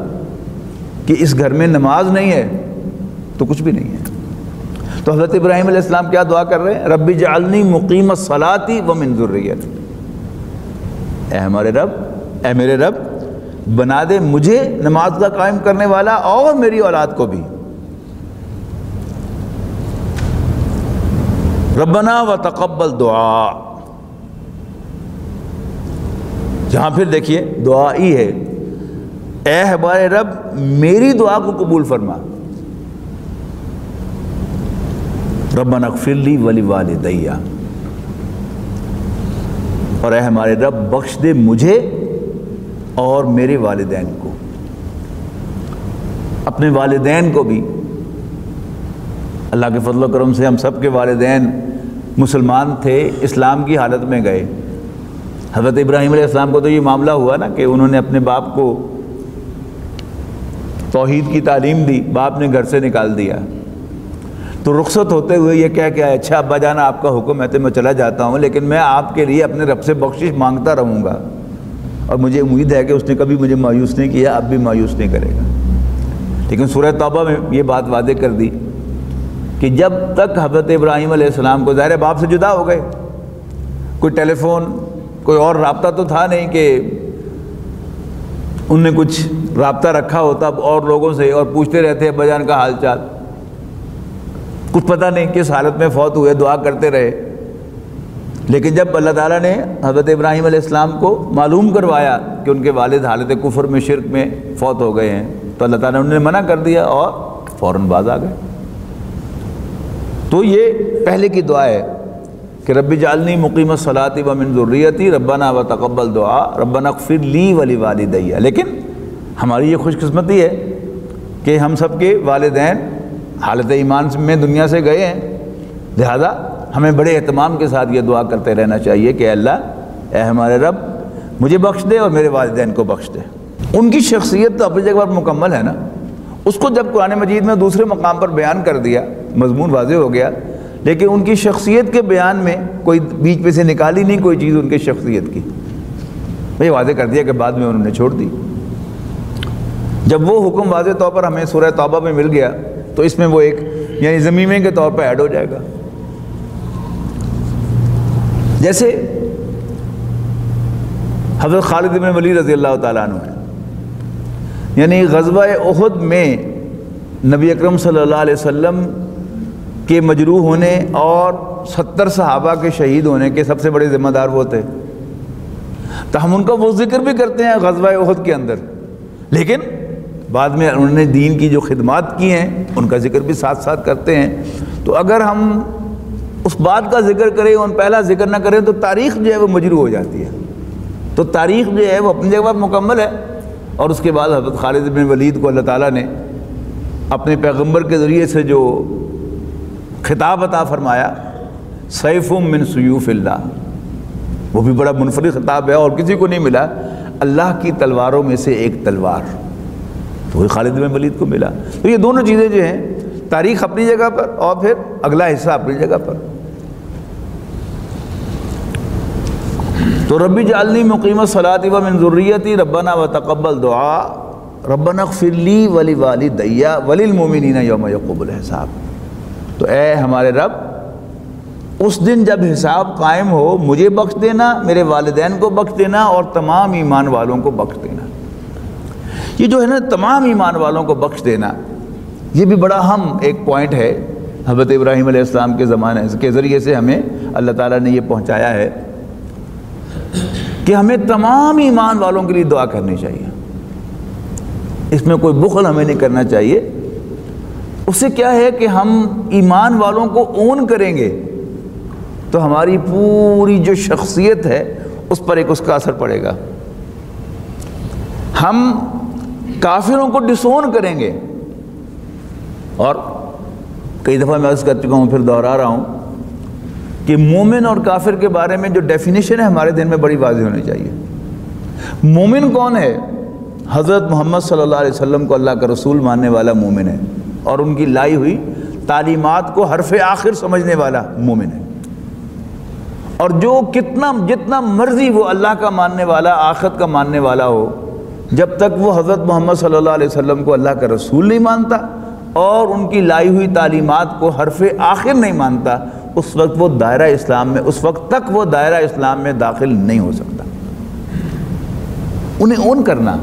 کہ اس گھر میں نماز نہیں ہے تو کچھ بھی نہیں ہے۔ تو حضرت ابراہیم علیہ السلام کیا دعا کر رہے ہیں؟ رب اجعلنی مقیم الصلاۃ ومن ذریتی، اے ہمارے رب، اے میرے رب بنا دے مجھے نماز کا قائم کرنے والا اور میری اولاد کو بھی۔ ربنا وتقبل دعا، جہاں پھر دیکھیے دعا ہی ہے، اے ہمارے رب میری دعا کو قبول فرما۔ ربنا اغفر لی ولوالدی، اور اے ہمارے رب بخش دے مجھے اور میرے والدین کو، اپنے والدین کو بھی۔ اللہ کے فضل و کرم سے ہم سب کے والدین مسلمان تھے، اسلام کی حالت میں گئے۔ حضرت ابراہیم علیہ السلام کو تو یہ معاملہ ہوا نا کہ انہوں نے اپنے باپ کو توحید کی تعلیم دی، باپ نے گھر سے نکال دیا، تو رخصت ہوتے ہوئے یہ کہہ کے آئے اچھا ابا جان آپ کا حکم ہے تو میں چلا جاتا ہوں، لیکن میں آپ کے لیے اپنے رب سے بخشش مانگتا رہوں گا، اور مجھے امید ہے کہ اس نے کبھی مجھے مایوس نہیں کیا، اب بھی مایوس نہیں کرے گا۔ لیکن سورہ توبہ میں یہ بات واضح کر دی کہ جب تک حضرت ابراہیم علیہ السلام کو ظاہر باپ سے جدا ہو گئے، کوئی ٹیلی فون کوئی اور رابطہ تو تھا نہیں کہ ان نے کچھ رابطہ رکھا ہوتا اور لوگوں سے اور پوچھتے رہتے ابا جان کا حال چال، کچھ پتہ نہیں کس حالت میں فوت ہوئے، دعا کرتے رہے۔ لیکن جب اللہ تعالیٰ نے حضرت ابراہیم علیہ السلام کو معلوم کروایا کہ ان کے والد حالت کفر میں شرک میں فوت ہو گئے ہیں، تو اللہ تعالیٰ نے انہیں منع کر دیا اور فوراً باز آ گئے۔ تو یہ پہلے کی دعا ہے کہ رب اجعلنی مقیم الصلاۃ ومن ذریتی ربنا وتقبل دعا ربنا اغفر لی ولوالدی۔ لیکن ہماری یہ خوش قسمتی ہے کہ ہم سب کے والدین حالت ایمان میں دنیا سے گئے ہیں، لہذا ہمیں بڑے اہتمام کے ساتھ یہ دعا کرتے رہنا چاہیے کہ اللہ اے ہمارے رب مجھے بخش دے اور میرے والدین کو بخش دے۔ ان کی شخصیت تو اپنی جگہ پر مکمل ہے نا، اس کو جب قرآن مجید میں دوسرے مقام پر بیان کر دیا مضمون واضح ہو گیا، لیکن ان کی شخصیت کے بیان میں کوئی بیچ میں سے نکالی نہیں کوئی چیز ان کی شخصیت کی، یہ واضح کر دیا کہ بعد میں انہوں نے چھوڑ دی۔ جب وہ حکم واضح طور پر ہمیں سورہ توبہ میں مل گیا تو اس میں وہ ایک یعنی ضمیمے کے طور پر ایڈ ہو جائے گا۔ جیسے حضرت خالد بن ولید رضی اللہ تعالیٰ عنہ ہے، یعنی غزوہ احد میں نبی اکرم صلی اللہ علیہ وسلم کے مجروح ہونے اور 70 صحابہ کے شہید ہونے کے سب سے بڑے ذمہ دار وہ تھے، تو ہم ان کا وہ ذکر بھی کرتے ہیں غزوہ احد کے اندر، لیکن بعد میں انہوں نے دین کی جو خدمات کی ہیں ان کا ذکر بھی ساتھ ساتھ کرتے ہیں۔ تو اگر ہم اس بات کا ذکر کریں اور پہلا ذکر نہ کریں تو تاریخ جو ہے وہ مجروح ہو جاتی ہے، تو تاریخ جو ہے وہ اپنی جگہ پر مکمل ہے۔ اور اس کے بعد حضرت خالد بن ولید کو اللہ تعالیٰ نے اپنے پیغمبر کے ذریعے سے جو خطاب عطا فرمایا سیف من سیوف اللہ، وہ بھی بڑا منفرد خطاب ہے اور کسی کو نہیں ملا، اللہ کی تلواروں میں سے ایک تلوار، تو وہی خالد بن ولید کو ملا۔ تو یہ دونوں چیزیں جو ہیں تاریخ اپنی جگہ پر اور پھر اگلا حصہ اپنی جگہ پر۔ تو ربی جعلنی مقیم الصلاۃ ومن ذریتی ربنا وتقبل دعا ربنا اغفر لی ولوالدی وللمؤمنین یوم یقوم الحساب۔ تو اے ہمارے رب اس دن جب حساب قائم ہو مجھے بخش دینا، میرے والدین کو بخش دینا اور تمام ایمان والوں کو بخش دینا۔ یہ جو ہے نا تمام ایمان والوں کو بخش دینا، یہ بھی بڑا اہم ایک پوائنٹ ہے۔ حضرت ابراہیم علیہ السلام کے زمانے کے ذریعے سے ہمیں اللہ تعالیٰ نے یہ پہنچایا ہے کہ ہمیں تمام ایمان والوں کے لیے دعا کرنی چاہیے، اس میں کوئی بخل ہمیں نہیں کرنا چاہیے۔ اس سے کیا ہے کہ ہم ایمان والوں کو اون کریں گے تو ہماری پوری جو شخصیت ہے اس پر ایک اس کا اثر پڑے گا۔ ہم کافروں کو ڈسون کریں گے، اور کئی دفعہ میں عرض کر چکا ہوں پھر دوہرا رہا ہوں کہ مومن اور کافر کے بارے میں جو ڈیفینیشن ہے ہمارے دین میں بڑی واضح ہونی چاہیے۔ مومن کون ہے؟ حضرت محمد صلی اللہ علیہ وسلم کو اللہ کا رسول ماننے والا مومن ہے، اور ان کی لائی ہوئی تعلیمات کو حرف آخر سمجھنے والا مومن ہے۔ اور جو جتنا مرضی وہ اللہ کا ماننے والا، آخرت کا ماننے والا ہو، جب تک وہ حضرت محمد صلی اللہ علیہ وسلم کو اللہ کا رسول نہیں مانتا اور ان کی لائی ہوئی تعلیمات کو حرف آخر نہیں مانتا، اس وقت وہ دائرہ اسلام میں تک وہ دائرہ اسلام میں داخل نہیں ہو سکتا۔ انہیں اون کرنا،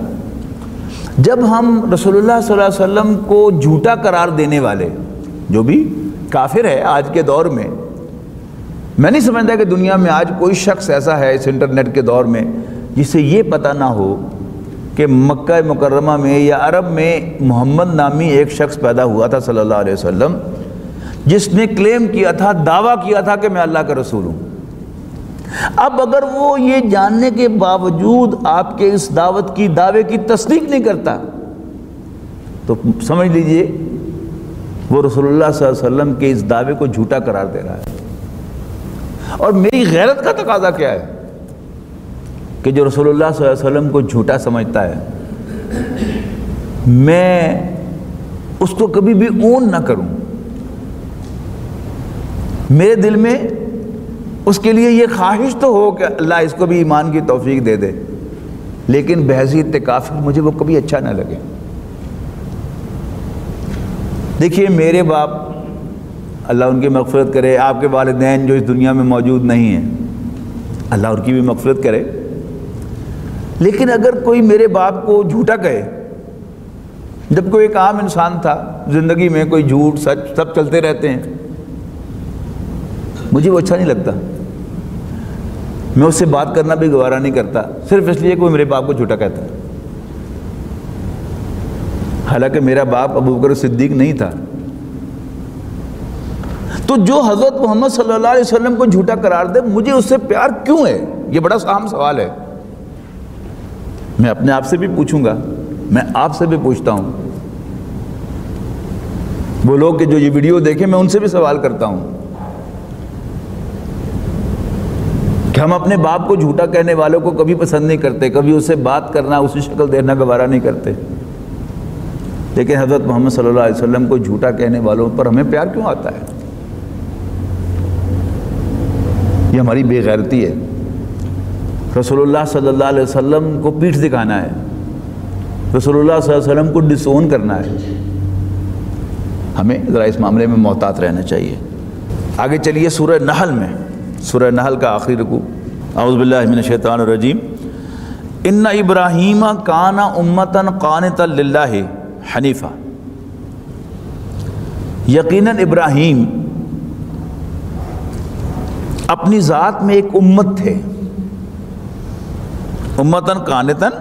جب ہم رسول اللہ صلی اللہ علیہ وسلم کو جھوٹا قرار دینے والے، جو بھی کافر ہے آج کے دور میں، میں نہیں سمجھتا کہ دنیا میں آج کوئی شخص ایسا ہے اس انٹرنیٹ کے دور میں جسے یہ پتہ نہ ہو کہ مکہ مکرمہ میں یا عرب میں محمد نامی ایک شخص پیدا ہوا تھا صلی اللہ علیہ وسلم، جس نے کلیم کیا تھا، دعویٰ کیا تھا کہ میں اللہ کا رسول ہوں۔ اب اگر وہ یہ جاننے کے باوجود آپ کے اس دعوت کی دعوے کی تصدیق نہیں کرتا تو سمجھ لیجئے وہ رسول اللہ صلی اللہ علیہ وسلم کے اس دعوے کو جھوٹا قرار دے رہا ہے۔ اور میری غیرت کا تقاضا کیا ہے کہ جو رسول اللہ صلی اللہ علیہ وسلم کو جھوٹا سمجھتا ہے میں اس کو کبھی بھی اون نہ کروں، میرے دل میں اس کے لیے یہ خواہش تو ہو کہ اللہ اس کو بھی ایمان کی توفیق دے دے، لیکن بحیثیت کافر مجھے وہ کبھی اچھا نہ لگے۔ دیکھیے میرے باپ، اللہ ان کی مغفرت کرے، آپ کے والدین جو اس دنیا میں موجود نہیں ہیں، اللہ ان کی بھی مغفرت کرے، لیکن اگر کوئی میرے باپ کو جھوٹا کہے، جب کوئی ایک عام انسان تھا، زندگی میں کوئی جھوٹ سچ سب چلتے رہتے ہیں، مجھے وہ اچھا نہیں لگتا، میں اس سے بات کرنا بھی گوارا نہیں کرتا، صرف اس لیے کہ وہ میرے باپ کو جھوٹا کہتا ہے۔ حالانکہ میرا باپ ابو بکر صدیق نہیں تھا۔ تو جو حضرت محمد صلی اللہ علیہ وسلم کو جھوٹا قرار دے، مجھے اس سے پیار کیوں ہے؟ یہ بڑا اہم سوال ہے۔ میں اپنے آپ سے بھی پوچھوں گا، میں آپ سے بھی پوچھتا ہوں، وہ لوگ کہ جو یہ ویڈیو دیکھیں میں ان سے بھی سوال کرتا ہوں کہ ہم اپنے باپ کو جھوٹا کہنے والوں کو کبھی پسند نہیں کرتے، کبھی اس سے بات کرنا، اسی شکل دینا گوارا نہیں کرتے، لیکن حضرت محمد صلی اللہ علیہ وسلم کو جھوٹا کہنے والوں پر ہمیں پیار کیوں آتا ہے؟ یہ ہماری بے غیرتی ہے۔ رسول اللہ صلی اللہ علیہ وسلم کو پیٹھ دکھانا ہے، رسول اللہ صلی اللہ علیہ وسلم کو ڈس اون کرنا ہے۔ ہمیں ذرا اس معاملے میں محتاط رہنا چاہیے۔ آگے چلیے سورہ نحل میں، سورہ نحل کا آخری رکوع۔ اعوذ باللہ من الشیطان الرجیم۔ ان ابراہیم کان امۃ قانتا للہ حنیفا، یقیناً ابراہیم اپنی ذات میں ایک امت تھے۔ امتاً قانتاً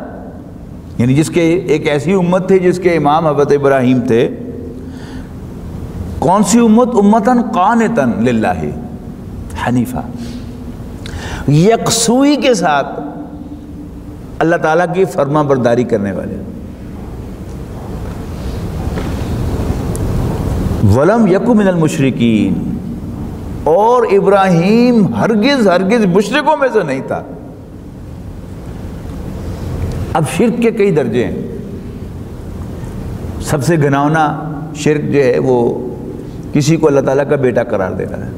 یعنی جس کے ایک ایسی امت تھی جس کے امام حضرت ابراہیم تھے۔ کون سی امت؟ امتاً قانتاً للہ حنیفا، یکسوئی کے ساتھ اللہ تعالیٰ کی فرما برداری کرنے والے۔ ولم یک من المشرکین، اور ابراہیم ہرگز مشرکوں میں سے نہیں تھا۔ اب شرک کے کئی درجے ہیں۔ سب سے گھناؤنا شرک جو ہے وہ کسی کو اللہ تعالیٰ کا بیٹا قرار دینا ہے،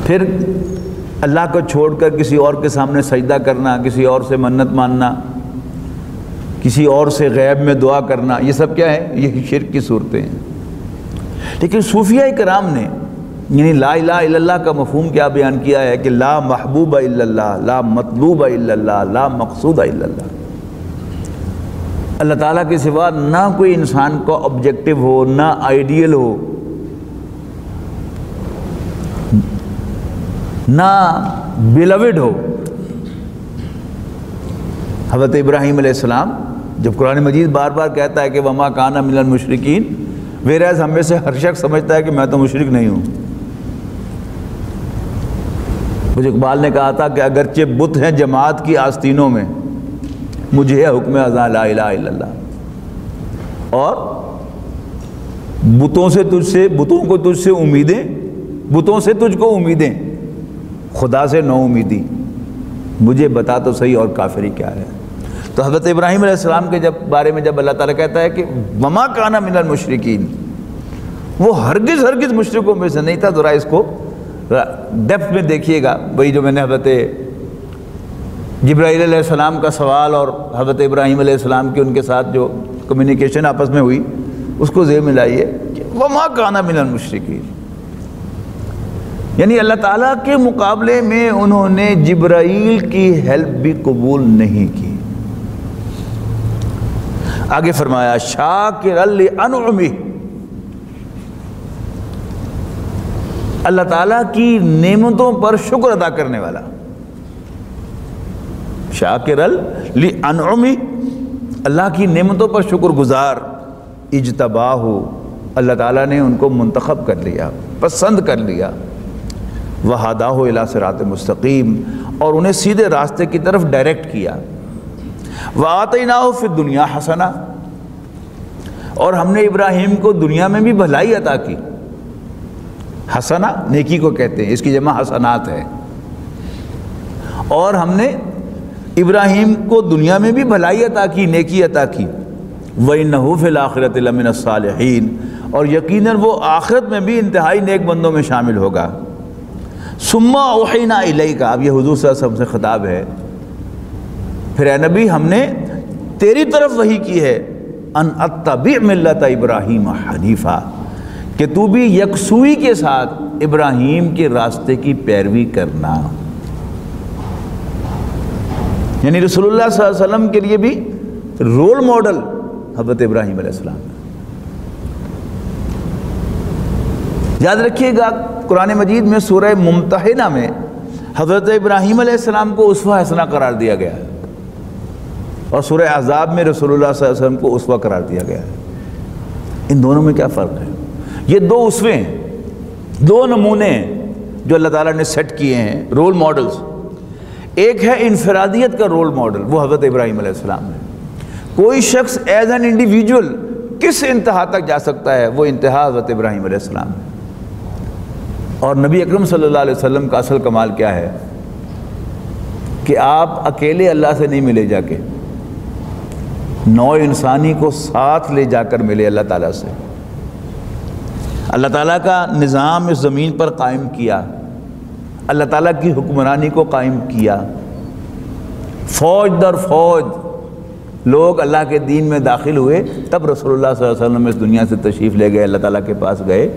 پھر اللہ کو چھوڑ کر کسی اور کے سامنے سجدہ کرنا، کسی اور سے منت ماننا، کسی اور سے غیب میں دعا کرنا، یہ سب کیا ہے؟ یہ شرک کی صورتیں ہیں۔ لیکن صوفیہ کرام نے یعنی لا الہ الا اللہ کا مفہوم کیا بیان کیا ہے کہ لا محبوب الا اللہ، لا مطلوب الا اللہ، لا مقصود الا اللہ۔ اللہ تعالیٰ کے سوا نہ کوئی انسان کو آبجیکٹو ہو، نہ آئیڈیل ہو، نہ بیلوڈ ہو۔ حضرت ابراہیم علیہ السلام جب قرآن مجید بار بار کہتا ہے کہ وما کان من المشرکین، ویراز ہم میں سے ہر شخص سمجھتا ہے کہ میں تو مشرک نہیں ہوں۔ مجھے اقبال نے کہا تھا کہ اگرچہ بت ہیں جماعت کی آستینوں میں، مجھے ہے حکم ازاں لا الہ الا اللہ۔ اور بتوں کو تجھ سے امیدیں، بتوں سے تجھ کو امیدیں، خدا سے نو امیدی، مجھے بتا تو صحیح اور کافری کیا ہے۔ تو حضرت ابراہیم علیہ السلام کے بارے میں جب اللہ تعالیٰ کہتا ہے کہ وما کان من المشرکین، وہ ہرگز مشرکوں میں سے نہیں تھا، ذرا اس کو ڈیپتھ میں دیکھیے گا۔ وہی جو میں نے حضرت جبرائیل علیہ السلام کا سوال اور حضرت ابراہیم علیہ السلام کی ان کے ساتھ جو کمیونیکیشن آپس میں ہوئی، اس کو ذہن میں لائیے کہ وما کان من المشرکین، یعنی اللہ تعالیٰ کے مقابلے میں انہوں نے جبرائیل کی ہیلپ بھی قبول نہیں کی۔ آگے فرمایا شاکرا لانعمہ، اللہ تعالیٰ کی نعمتوں پر شکر ادا کرنے والا۔ شاکرا لانعمہ، اللہ کی نعمتوں پر شکر گزار۔ اجتباہ، اللہ تعالیٰ نے ان کو منتخب کر لیا، پسند کر لیا۔ وہداہ الی صراط مستقیم، اور انہیں سیدھے راستے کی طرف ڈائریکٹ کیا۔ وآتیناہ فی الدنیا حسنہ، اور ہم نے ابراہیم کو دنیا میں بھی بھلائی عطا کی۔ حسنہ نیکی کو کہتے ہیں، اس کی جمع حسنات ہے۔ اور ہم نے ابراہیم کو دنیا میں بھی بھلائی عطا کی، نیکی عطا کی۔ وَإِنَّهُ فِي الْآخِرَةِ لَمِنَ الصَّالِحِينَ، اور یقیناً وہ آخرت میں بھی انتہائی نیک بندوں میں شامل ہوگا۔ ثُمَّ أَوْحَيْنَا إِلَيْكَ، اب یہ حضور صلی اللہ علیہ وسلم سے خطاب ہے، پھر اے نبی ہم نے تیری طرف وحی کی ہے، ان اتبع ملت ابراہیم حنیفا، کہ تو بھی یکسوئی کے ساتھ ابراہیم کے راستے کی پیروی کرنا۔ یعنی رسول اللہ صلی اللہ علیہ وسلم کے لیے بھی رول ماڈل حضرت ابراہیم علیہ السلام۔ یاد رکھیے گا قرآن مجید میں سورہ ممتحنہ میں حضرت ابراہیم علیہ السلام کو اسوہ حسنہ قرار دیا گیا ہے، اور سورہ احزاب میں رسول اللہ صلی اللہ علیہ وسلم کو اسوہ قرار دیا گیا ہے۔ ان دونوں میں کیا فرق ہے؟ یہ دو اسوے ہیں، دو نمونے ہیں جو اللہ تعالیٰ نے سیٹ کیے ہیں، رول ماڈلز۔ ایک ہے انفرادیت کا رول ماڈل، وہ حضرت ابراہیم علیہ السلام ہے۔ کوئی شخص ایز این انڈیویجول کس انتہا تک جا سکتا ہے، وہ انتہا حضرت ابراہیم علیہ السلام ہے۔ اور نبی اکرم صلی اللہ علیہ وسلم کا اصل کمال کیا ہے کہ آپ اکیلے اللہ سے نہیں ملے جا کے، نوع انسانی کو ساتھ لے جا کر ملے اللہ تعالیٰ سے۔ اللہ تعالیٰ کا نظام اس زمین پر قائم کیا، اللہ تعالیٰ کی حکمرانی کو قائم کیا، فوج در فوج لوگ اللہ کے دین میں داخل ہوئے، تب رسول اللہ صلی اللہ علیہ وسلم اس دنیا سے تشریف لے گئے، اللہ تعالیٰ کے پاس گئے۔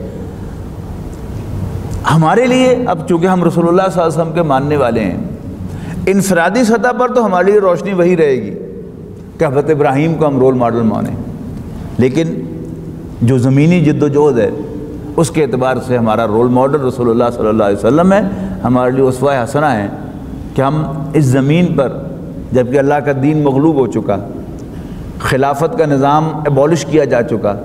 ہمارے لیے اب چونکہ ہم رسول اللہ صلی اللہ علیہ وسلم کے ماننے والے ہیں، انفرادی سطح پر تو ہمارے لیے روشنی وہی رہے گی کہ حضرت ابراہیم کو ہم رول ماڈل مانیں، لیکن جو زمینی جد و جہد ہے اس کے اعتبار سے ہمارا رول ماڈل رسول اللہ صلی اللہ علیہ وسلم ہے، ہمارے لیے اسوہ حسنہ ہے کہ ہم اس زمین پر جبکہ اللہ کا دین مغلوب ہو چکا، خلافت کا نظام ایبولش کیا جا چکا،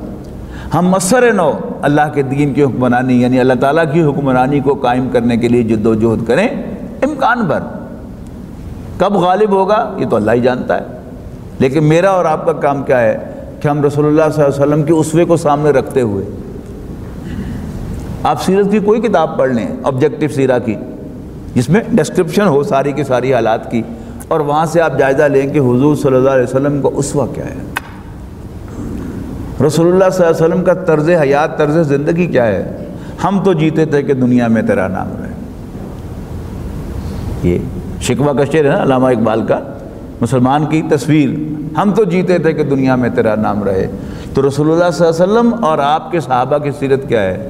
ہم مصر نو اللہ کے دین کی حکمرانی یعنی اللہ تعالیٰ کی حکمرانی کو قائم کرنے کے لیے جد و جہد کریں، امکان بھر۔ کب غالب ہوگا یہ تو اللہ ہی جانتا ہے، لیکن میرا اور آپ کا کام کیا ہے کہ ہم رسول اللہ صلی اللہ علیہ وسلم کے اسوے کو سامنے رکھتے ہوئے، آپ سیرت کی کوئی کتاب پڑھ لیں آبجیکٹو سیرہ کی جس میں ڈسکرپشن ہو ساری کی ساری حالات کی، اور وہاں سے آپ جائزہ لیں کہ حضور صلی اللہ علیہ وسلم کا اسوہ کیا ہے، رسول اللہ صلی اللہ علیہ وسلم کا طرز حیات طرز زندگی کیا ہے۔ ہم تو جیتے تھے کہ دنیا میں تیرا نام رہے، یہ شکوہ کا شعر ہے نا علامہ اقبال کا، مسلمان کی تصویر، ہم تو جیتے تھے کہ دنیا میں تیرا نام رہے۔ تو رسول اللہ صلی اللہ علیہ وسلم اور آپ کے صحابہ کی سیرت کیا ہے؟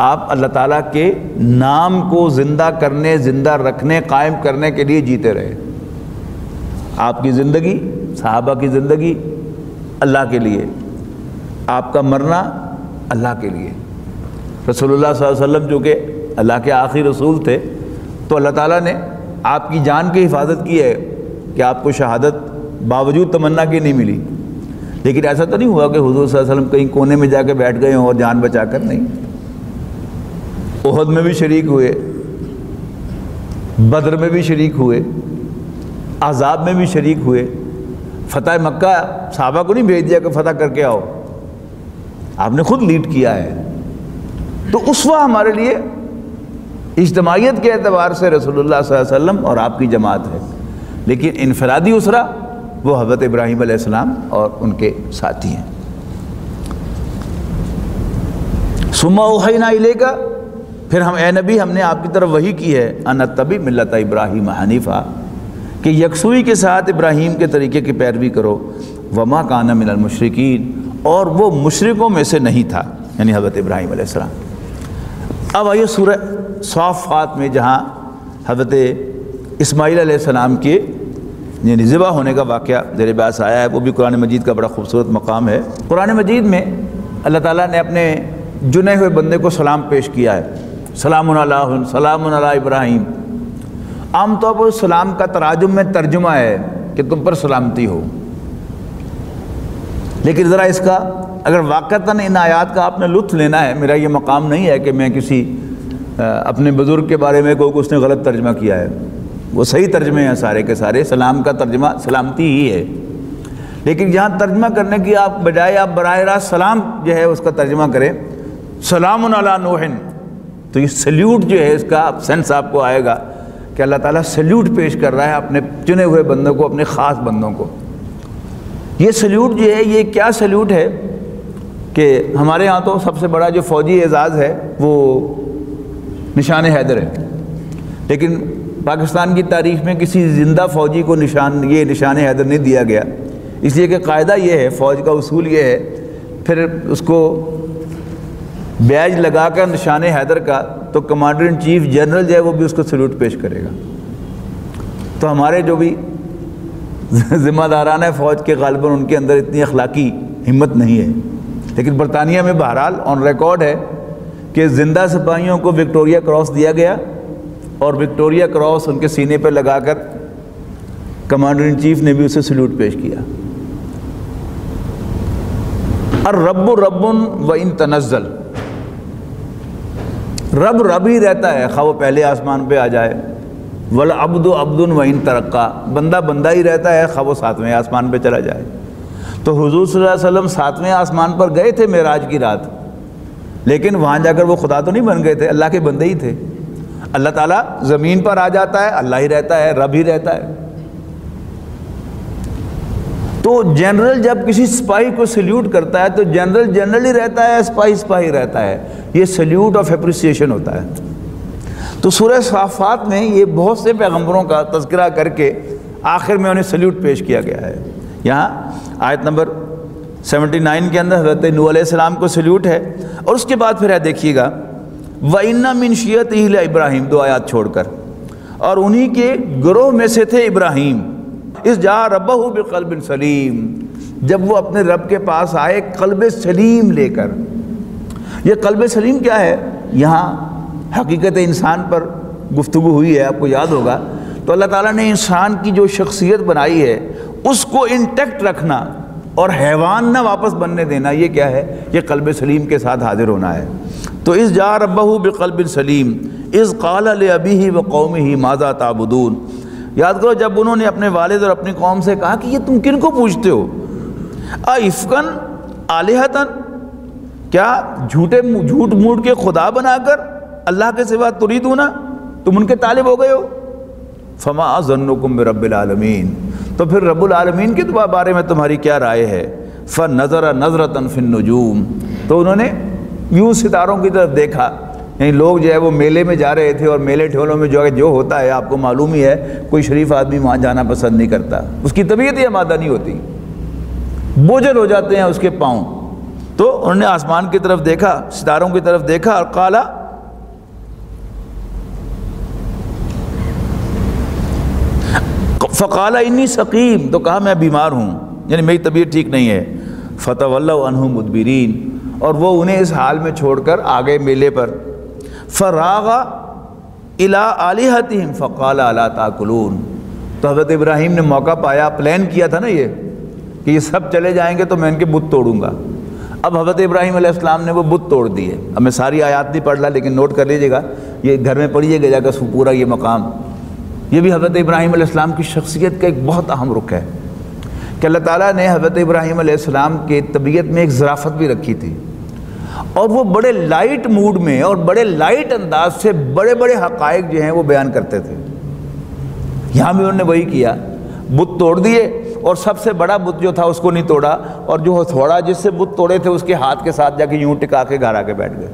آپ اللہ تعالیٰ کے نام کو زندہ کرنے، زندہ رکھنے، قائم کرنے کے لیے جیتے رہے۔ آپ کی زندگی، صحابہ کی زندگی اللہ کے لیے، آپ کا مرنا اللہ کے لیے۔ رسول اللہ صلی اللہ علیہ وسلم جو کہ اللہ کے آخری رسول تھے، تو اللہ تعالیٰ نے آپ کی جان کی حفاظت کی ہے کہ آپ کو شہادت باوجود تمنا کی نہیں ملی، لیکن ایسا تو نہیں ہوا کہ حضور صلی اللہ علیہ وسلم کہیں کونے میں جا کے بیٹھ گئے ہوں اور جان بچا کر، نہیں، احد میں بھی شریک ہوئے، بدر میں بھی شریک ہوئے، احزاب میں بھی شریک ہوئے، فتح مکہ صحابہ کو نہیں بھیج دیا کہ فتح کر کے آؤ، آپ نے خود لیڈ کیا ہے۔ تو اسوہ ہمارے لیے اجتماعیت کے اعتبار سے رسول اللہ صلی اللہ علیہ وسلم اور آپ کی جماعت ہے، لیکن انفرادی اسرہ وہ حضرت ابراہیم علیہ السلام اور ان کے ساتھی ہیں۔ ثم اوحینا الیک، پھر ہم اے نبی ہم نے آپ کی طرف وحی کی ہے، ان اتبع ملت ابراہیم حنیفا، کہ یکسوئی کے ساتھ ابراہیم کے طریقے کی پیروی کرو، وما کان من المشرکین، اور وہ مشرکوں میں سے نہیں تھا، یعنی حضرت ابراہیم علیہ السلام۔ اب آئیے سورہ صافات میں جہاں حضرت اسماعیل علیہ السلام کے یعنی ذبح ہونے کا واقعہ زیر بحث آیا ہے، وہ بھی قرآن مجید کا بڑا خوبصورت مقام ہے۔ قرآن مجید میں اللہ تعالیٰ نے اپنے چنے ہوئے بندے کو سلام پیش کیا ہے، سلام علیہ سلام علی ابراہیم۔ عام طور پر سلام کا تراجم میں ترجمہ ہے کہ تم پر سلامتی ہو، لیکن ذرا اس کا اگر واقعتاً ان آیات کا آپ نے لطف لینا ہے، میرا یہ مقام نہیں ہے کہ میں کسی اپنے بزرگ کے بارے میں کوئی اس نے غلط ترجمہ کیا ہے، وہ صحیح ترجمے ہیں سارے کے سارے، سلام کا ترجمہ سلامتی ہی ہے، لیکن جہاں ترجمہ کرنے کی آپ بجائے آپ براہ راست سلام جو ہے اس کا ترجمہ کریں، سلام علی نوح، تو یہ سلیوٹ جو ہے اس کا سینس آپ کو آئے گا کہ اللہ تعالیٰ سلیوٹ پیش کر رہا ہے اپنے چنے ہوئے بندوں کو، اپنے خاص بندوں کو۔ یہ سلیوٹ جو ہے یہ کیا سلیوٹ ہے کہ ہمارے ہاں تو سب سے بڑا جو فوجی اعزاز ہے وہ نشان حیدر ہے، لیکن پاکستان کی تاریخ میں کسی زندہ فوجی کو یہ نشان حیدر نہیں دیا گیا، اس لیے کہ قاعدہ یہ ہے، فوج کا اصول یہ ہے، پھر اس کو بیج لگا کر نشان حیدر کا تو کمانڈر ان چیف جنرل جو ہے وہ بھی اس کو سلیوٹ پیش کرے گا۔ تو ہمارے جو بھی ذمہ داران فوج کے غالباً ان کے اندر اتنی اخلاقی ہمت نہیں ہے، لیکن برطانیہ میں بہرحال آن ریکارڈ ہے کہ زندہ سپاہیوں کو وکٹوریہ کراس دیا گیا، اور وکٹوریہ کراس ان کے سینے پہ لگا کر کمانڈر ان چیف نے بھی اسے سلیوٹ پیش کیا۔ الرب رب وان تنزل، رب رب ہی رہتا ہے خواہ وہ پہلے آسمان پہ آ جائے، والعبد عبد وان ترقا، بندہ بندہ ہی رہتا ہے خواہ وہ 7ویں آسمان پہ چلا جائے۔ تو حضور صلی اللہ علیہ وسلم 7ویں آسمان پر گئے تھے معراج کی رات، لیکن وہاں جا کر وہ خدا تو نہیں بن گئے تھے، اللہ کے بندے ہی تھے۔ اللہ تعالیٰ زمین پر آ جاتا ہے، اللہ ہی رہتا ہے، رب ہی رہتا ہے۔ تو جنرل جب کسی سپاہی کو سلیوٹ کرتا ہے تو جنرل جنرل ہی رہتا ہے، سپاہی سپاہی رہتا ہے، یہ سلیوٹ آف اپریسیشن ہوتا ہے۔ تو سورہ صافات میں یہ بہت سے پیغمبروں کا تذکرہ کر کے آخر میں انہیں سلیوٹ پیش کیا گیا ہے۔ یہاں آیت نمبر 79 کے اندر حضرت نوح علیہ السلام کو سلیوٹ ہے، اور اس کے بعد پھر ہے دیکھیے گا وَإِنَّ مِن شِيَّتِهِ لِإِبْرَاهِيمَ، دو آیات چھوڑ کر، اور انہی کے گروہ میں سے تھے ابراہیم، اِذْ جَاءَ رَبَّهُ بِقَلْبٍ سَلِيمٍ، جب وہ اپنے رب کے پاس آئے قلب سلیم لے کر۔ یہ قلب سلیم کیا ہے؟ یہاں حقیقت انسان پر گفتگو ہوئی ہے، آپ کو یاد ہوگا۔ تو اللہ تعالیٰ نے انسان کی جو شخصیت بنائی ہے اس کو انٹیکٹ رکھنا اور حیوان نہ واپس بننے دینا، یہ کیا ہے؟ یہ قلب سلیم کے ساتھ حاضر ہونا ہے۔ تو اذ جاء ربہ بقلب سلیم اذ قال لابیہ وقومہ ماذا تعبدون، یاد کرو جب انہوں نے اپنے والد اور اپنی قوم سے کہا کہ یہ تم کن کو پوجتے ہو؟ افکن آلہۃ، کیا جھوٹ موٹ کے خدا بنا کر اللہ کے سوا تریدون، تم ان کے طالب ہو گئے ہو؟ فما ظنکم برب العالمین، تو پھر رب العالمین کے بارے میں تمہاری کیا رائے ہے؟ فنظر نظرۃ فی النجوم، تو انہوں نے یوں ستاروں کی طرف دیکھا، یعنی لوگ جو ہے وہ میلے میں جا رہے تھے، اور میلے ٹھولوں میں جو ہوتا ہے آپ کو معلوم ہی ہے، کوئی شریف آدمی وہاں جانا پسند نہیں کرتا، اس کی طبیعت ہی آمادہ نہیں ہوتی، بوجھل ہو جاتے ہیں اس کے پاؤں۔ تو انہوں نے آسمان کی طرف دیکھا، ستاروں کی طرف دیکھا، اور قالا، فقال انی سقیم، تو کہا میں بیمار ہوں، یعنی میری طبیعت ٹھیک نہیں ہے۔ فتولوا عنہ مدبرین، اور وہ انہیں اس حال میں چھوڑ کر آگئے میلے پر۔ فراغ الی آلہتہم فقال الا تاکلون، تو حضرت ابراہیم نے موقع پایا، پلان کیا تھا نا یہ کہ یہ سب چلے جائیں گے تو میں ان کے بت توڑوں گا۔ اب حضرت ابراہیم علیہ السلام نے وہ بت توڑ دیے۔ اب میں ساری آیات نہیں پڑھ رہا، لیکن نوٹ کر لیجیے گا، یہ گھر میں پڑھیے گا جا کر پورا یہ مقام۔ یہ بھی حضرت ابراہیم علیہ السلام کی شخصیت کا ایک بہت اہم رخ ہے کہ اللہ تعالیٰ نے حضرت ابراہیم علیہ السلام کے طبیعت میں ایک ظرافت بھی رکھی تھی، اور وہ بڑے لائٹ موڈ میں اور بڑے لائٹ انداز سے بڑے بڑے حقائق جو ہیں وہ بیان کرتے تھے۔ یہاں بھی انہوں نے وہی کیا، بت توڑ دیے، اور سب سے بڑا بت جو تھا اس کو نہیں توڑا، اور جو ہتھوڑا جس سے بت توڑے تھے اس کے ہاتھ کے ساتھ جا کے یوں ٹکا کے گھر آ کے بیٹھ گئے۔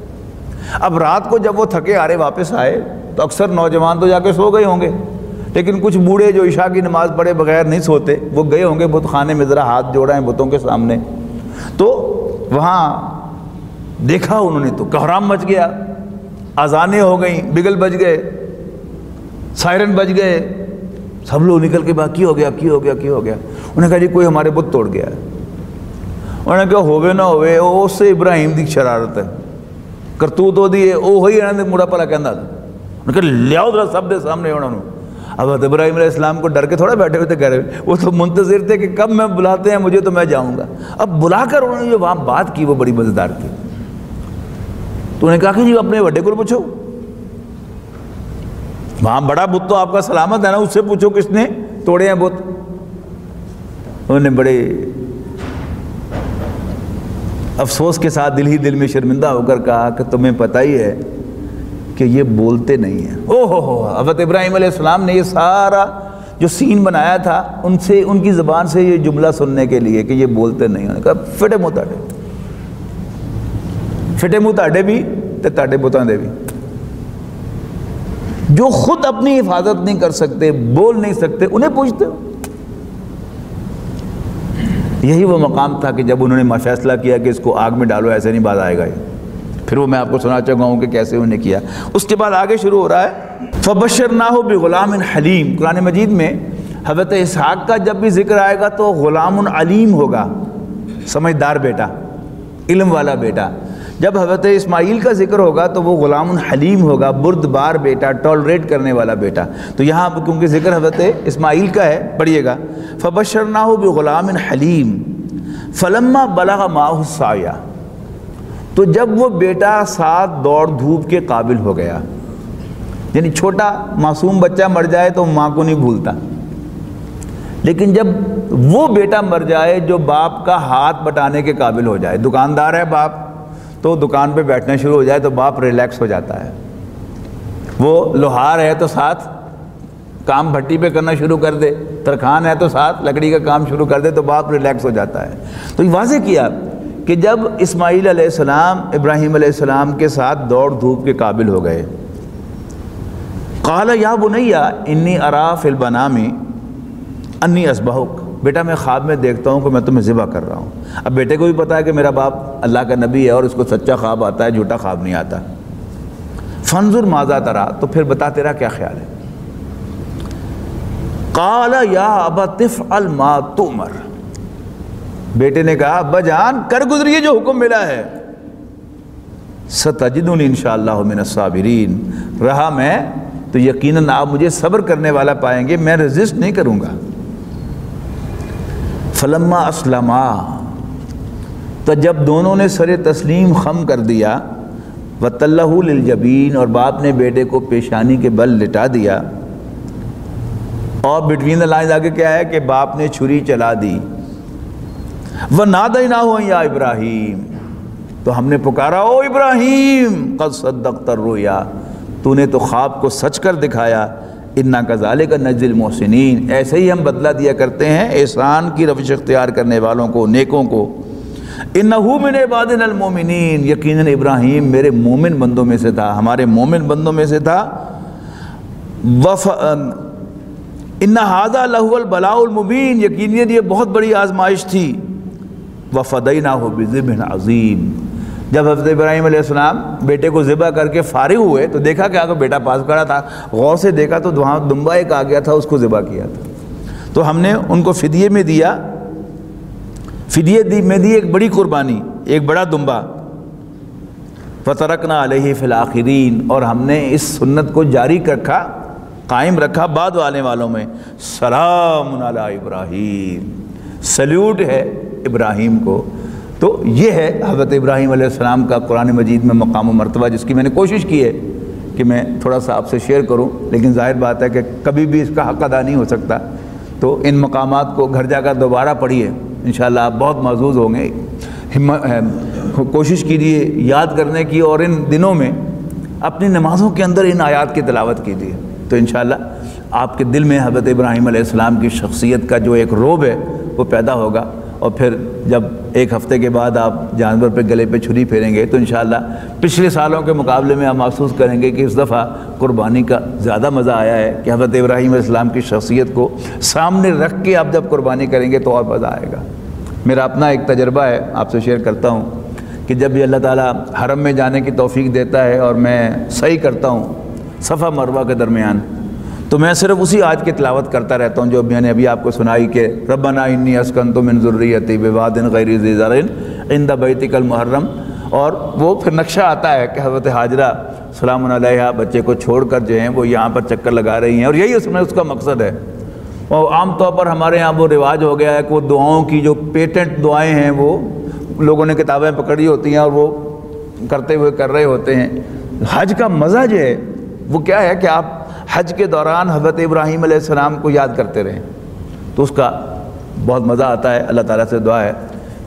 اب رات کو جب وہ تھکے ہارے واپس آئے تو اکثر نوجوان تو جا کے سو گئے ہوں گے، لیکن کچھ بوڑھے جو عشاء کی نماز پڑھے بغیر نہیں سوتے، وہ گئے ہوں گے بت خانے میں، ذرا ہاتھ جوڑا ہے بتوں کے سامنے، تو وہاں دیکھا انہوں نے تو کوہرام مچ گیا، اذانیں ہو گئیں، بگل بج گئے، سائرن بج گئے، سب لوگ نکل کے بعد کی ہو گیا انہوں نے کہا جی کوئی ہمارے بت توڑ گیا ہے۔ انہوں نے کہا ہوئے نہ ہوئے اس سے ابراہیم دی شرارت ہے، کرتوت ہو دی ہے، وہی انہوں نے مڑا پلا کہندا تھا۔ انہوں نے کہا لیاؤ ذرا سب دے سامنے انہوں نے۔ اب حضرت ابراہیم علیہ السلام کو ڈر کے تھوڑا بیٹھے ہوئے تھے گھر میں، وہ تو منتظر تھے کہ کب میں بلاتے ہیں مجھے تو میں جاؤں گا۔ اب بلا کر انہوں نے جو وہاں بات کی وہ بڑی مزیدار تھی۔ تو انہوں نے کہا کہ جی اپنے بڑے کو پوچھو، وہاں بڑا بت تو آپ کا سلامت ہے نا، اس سے پوچھو کس نے توڑے ہیں بت۔ انہوں نے بڑے افسوس کے ساتھ دل ہی دل میں شرمندہ ہو کر کہا کہ تمہیں پتہ ہی ہے کہ یہ بولتے نہیں ہیں۔ حضرت ابراہیم علیہ السلام نے یہ سارا جو سین بنایا تھا ان کی زبان سے یہ جملہ سننے کے لیے کہ یہ بولتے نہیں ہیں۔ کہا فٹے منہ تاڑے بھی تے تاڑے بتاں دے بھی، جو خود اپنی حفاظت نہیں کر سکتے، بول نہیں سکتے، انہیں پوچھتے ہو۔ یہی وہ مقام تھا کہ جب انہوں نے فیصلہ کیا کہ اس کو آگ میں ڈالو، ایسے نہیں باز آئے گا یہ۔ پھر وہ میں آپ کو سنا چاہوں گا کہ کیسے انہوں نے کیا۔ اس کے بعد آگے شروع ہو رہا ہے فَبَشَّرْنَاهُ بِغُلَامٍ حَلِيمٍ۔ قرآن مجید میں حضرت اسحاق کا جب بھی ذکر آئے گا تو غلام علیم ہوگا، سمجھدار بیٹا، علم والا بیٹا۔ جب حضرت اسماعیل کا ذکر ہوگا تو وہ غلام حلیم ہوگا، بردبار بیٹا، ٹالریٹ کرنے والا بیٹا۔ تو یہاں کیونکہ ذکر حضرت اسماعیل کا ہے، پڑھیے گا فَبَشَّرْنَاهُ بِغُلَامٍ حَلِيمٍ فَلَمَّا بَلَغَ مَعَهُ السَّعْيَ، تو جب وہ بیٹا ساتھ دوڑ دھوپ کے قابل ہو گیا، یعنی چھوٹا معصوم بچہ مر جائے تو ماں کو نہیں بھولتا، لیکن جب وہ بیٹا مر جائے جو باپ کا ہاتھ بٹانے کے قابل ہو جائے، دکاندار ہے باپ تو دکان پہ بیٹھنا شروع ہو جائے تو باپ ریلیکس ہو جاتا ہے. وہ لوہار ہے تو ساتھ کام بھٹی پہ کرنا شروع کر دے، ترخان ہے تو ساتھ لکڑی کا کام شروع کر دے تو باپ ریلیکس ہو جاتا ہے. تو یہ واضح کیا کہ جب اسماعیل علیہ السلام ابراہیم علیہ السلام کے ساتھ دوڑ دھوپ کے قابل ہو گئے، قال یا بنی انی ارا فی المنام انی اذبحک، بیٹا میں خواب میں دیکھتا ہوں کہ میں تمہیں ذبح کر رہا ہوں. اب بیٹے کو بھی پتا ہے کہ میرا باپ اللہ کا نبی ہے اور اس کو سچا خواب آتا ہے، جھوٹا خواب نہیں آتا. فانظر ماذا ترا، تو پھر بتا تیرا کیا خیال ہے. قال یا ابت افعل ما تؤمر، بیٹے نے کہا ابا جان کر گزریے جو حکم ملا ہے. ستجدنی انشاءاللہ من الصابرین، رہا میں تو یقیناً آپ مجھے صبر کرنے والا پائیں گے، میں ریزسٹ نہیں کروں گا. فلما اسلما، تو جب دونوں نے سر تسلیم خم کر دیا، وَتَلَّهُ لِلْجَبِينِ، اور باپ نے بیٹے کو پیشانی کے بل لٹا دیا. اور بٹوین دا لائنز آگے کیا ہے کہ باپ نے چھری چلا دی. وَنَادَيْنَاهُ يَا إِبْرَاهِيمُ، تو ہم نے پکارا او ابراہیم، قَدْ صَدَّقْتَ الرُّؤْيَا، تو نے تو خواب کو سچ کر دکھایا. اِنَّا كَذَلِكَ نَجْزِي الْمُحْسِنِينَ، ایسے ہی ہم بدلہ دیا کرتے ہیں احسان کی روش اختیار کرنے والوں کو، نیکوں کو. اِنَّهُ مِنْ عِبَادِنَا الْمُؤْمِنِينَ، یقیناً ابراہیم میرے مومن بندوں میں سے تھا، ہمارے مومن بندوں میں سے تھا. اِنَّ هَذَا لَهُوَ الْبَلَاءُ الْمُبِينُ، یقیناً یہ بہت بڑی آزمائش تھی. وَفَدَيْنَاهُ بِذِبْحٍ عَظِيمٍ، جب حضرت ابراہیم علیہ السلام بیٹے کو ذبح کر کے فارغ ہوئے تو دیکھا کہ آگے بیٹا پاس کھڑا تھا. غور سے دیکھا تو وہاں دمبا ایک آ گیا تھا، اس کو ذبح کیا تھا. تو ہم نے ان کو فدیے میں دیا، فدیے میں دی ایک بڑی قربانی، ایک بڑا دمبا. فَتَرَكْنَا عَلَيْهِ فِي الْآخِرِينَ، اور ہم نے اس سنت کو جاری رکھا، قائم رکھا بعد والوں میں. سلام علی ابراہیم، سلیوٹ ہے ابراہیم کو. تو یہ ہے حضرت ابراہیم علیہ السلام کا قرآن مجید میں مقام و مرتبہ، جس کی میں نے کوشش کی ہے کہ میں تھوڑا سا آپ سے شیئر کروں، لیکن ظاہر بات ہے کہ کبھی بھی اس کا حق ادا نہیں ہو سکتا. تو ان مقامات کو گھر جا کر دوبارہ پڑھیے، انشاءاللہ آپ بہت معزوز ہوں گے. کوشش کیجیے یاد کرنے کی، اور ان دنوں میں اپنی نمازوں کے اندر ان آیات کی تلاوت کیجیے، تو انشاءاللہ آپ کے دل میں حضرت ابراہیم علیہ السلام کی شخصیت کا جو ایک روب ہے وہ پیدا ہوگا. اور پھر جب ایک ہفتے کے بعد آپ جانور پہ گلے پہ چھری پھیریں گے تو انشاءاللہ پچھلے سالوں کے مقابلے میں آپ محسوس کریں گے کہ اس دفعہ قربانی کا زیادہ مزہ آیا ہے، کہ حضرت ابراہیم علیہ السلام کی شخصیت کو سامنے رکھ کے آپ جب قربانی کریں گے تو اور مزہ آئے گا. میرا اپنا ایک تجربہ ہے، آپ سے شیئر کرتا ہوں کہ جب بھی اللہ تعالیٰ حرم میں جانے کی توفیق دیتا ہے اور میں سعی کرتا ہوں صفا مروہ کے درمیان، تو میں صرف اسی آیت کی تلاوت کرتا رہتا ہوں جو میں نے ابھی آپ کو سنائی کہ ربنا انی اسکنت من ذریتی بواد غیر ذی زرع عند بیتک المحرم. اور وہ پھر نقشہ آتا ہے کہ حضرت حاجرہ سلام علیہا بچے کو چھوڑ کر جو ہیں وہ یہاں پر چکر لگا رہی ہیں، اور یہی اس کا مقصد ہے. اور عام طور پر ہمارے یہاں وہ رواج ہو گیا ہے کہ وہ دعاؤں کی جو پیٹنٹ دعائیں ہیں وہ لوگوں نے کتابیں پکڑی ہوتی ہیں اور وہ کرتے ہوئے کر رہے ہوتے ہیں. حج کا مزہ جو ہے وہ کیا ہے کہ آپ حج کے دوران حضرت ابراہیم علیہ السلام کو یاد کرتے رہیں تو اس کا بہت مزہ آتا ہے. اللہ تعالیٰ سے دعا ہے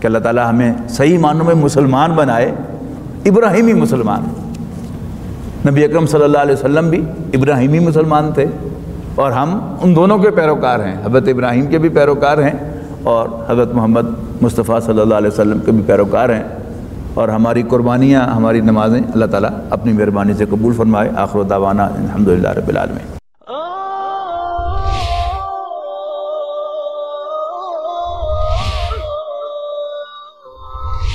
کہ اللہ تعالیٰ ہمیں صحیح معنوں میں مسلمان بنائے، ابراہیمی مسلمان. نبی اکرم صلی اللہ علیہ وسلم بھی ابراہیمی مسلمان تھے، اور ہم ان دونوں کے پیروکار ہیں، حضرت ابراہیم کے بھی پیروکار ہیں اور حضرت محمد مصطفیٰ صلی اللہ علیہ وسلم کے بھی پیروکار ہیں. اور ہماری قربانیاں، ہماری نمازیں اللہ تعالیٰ اپنی مہربانی سے قبول فرمائے. آخر دعوانا الحمدللہ رب العالمین.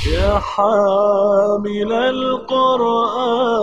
يا حامل القرآن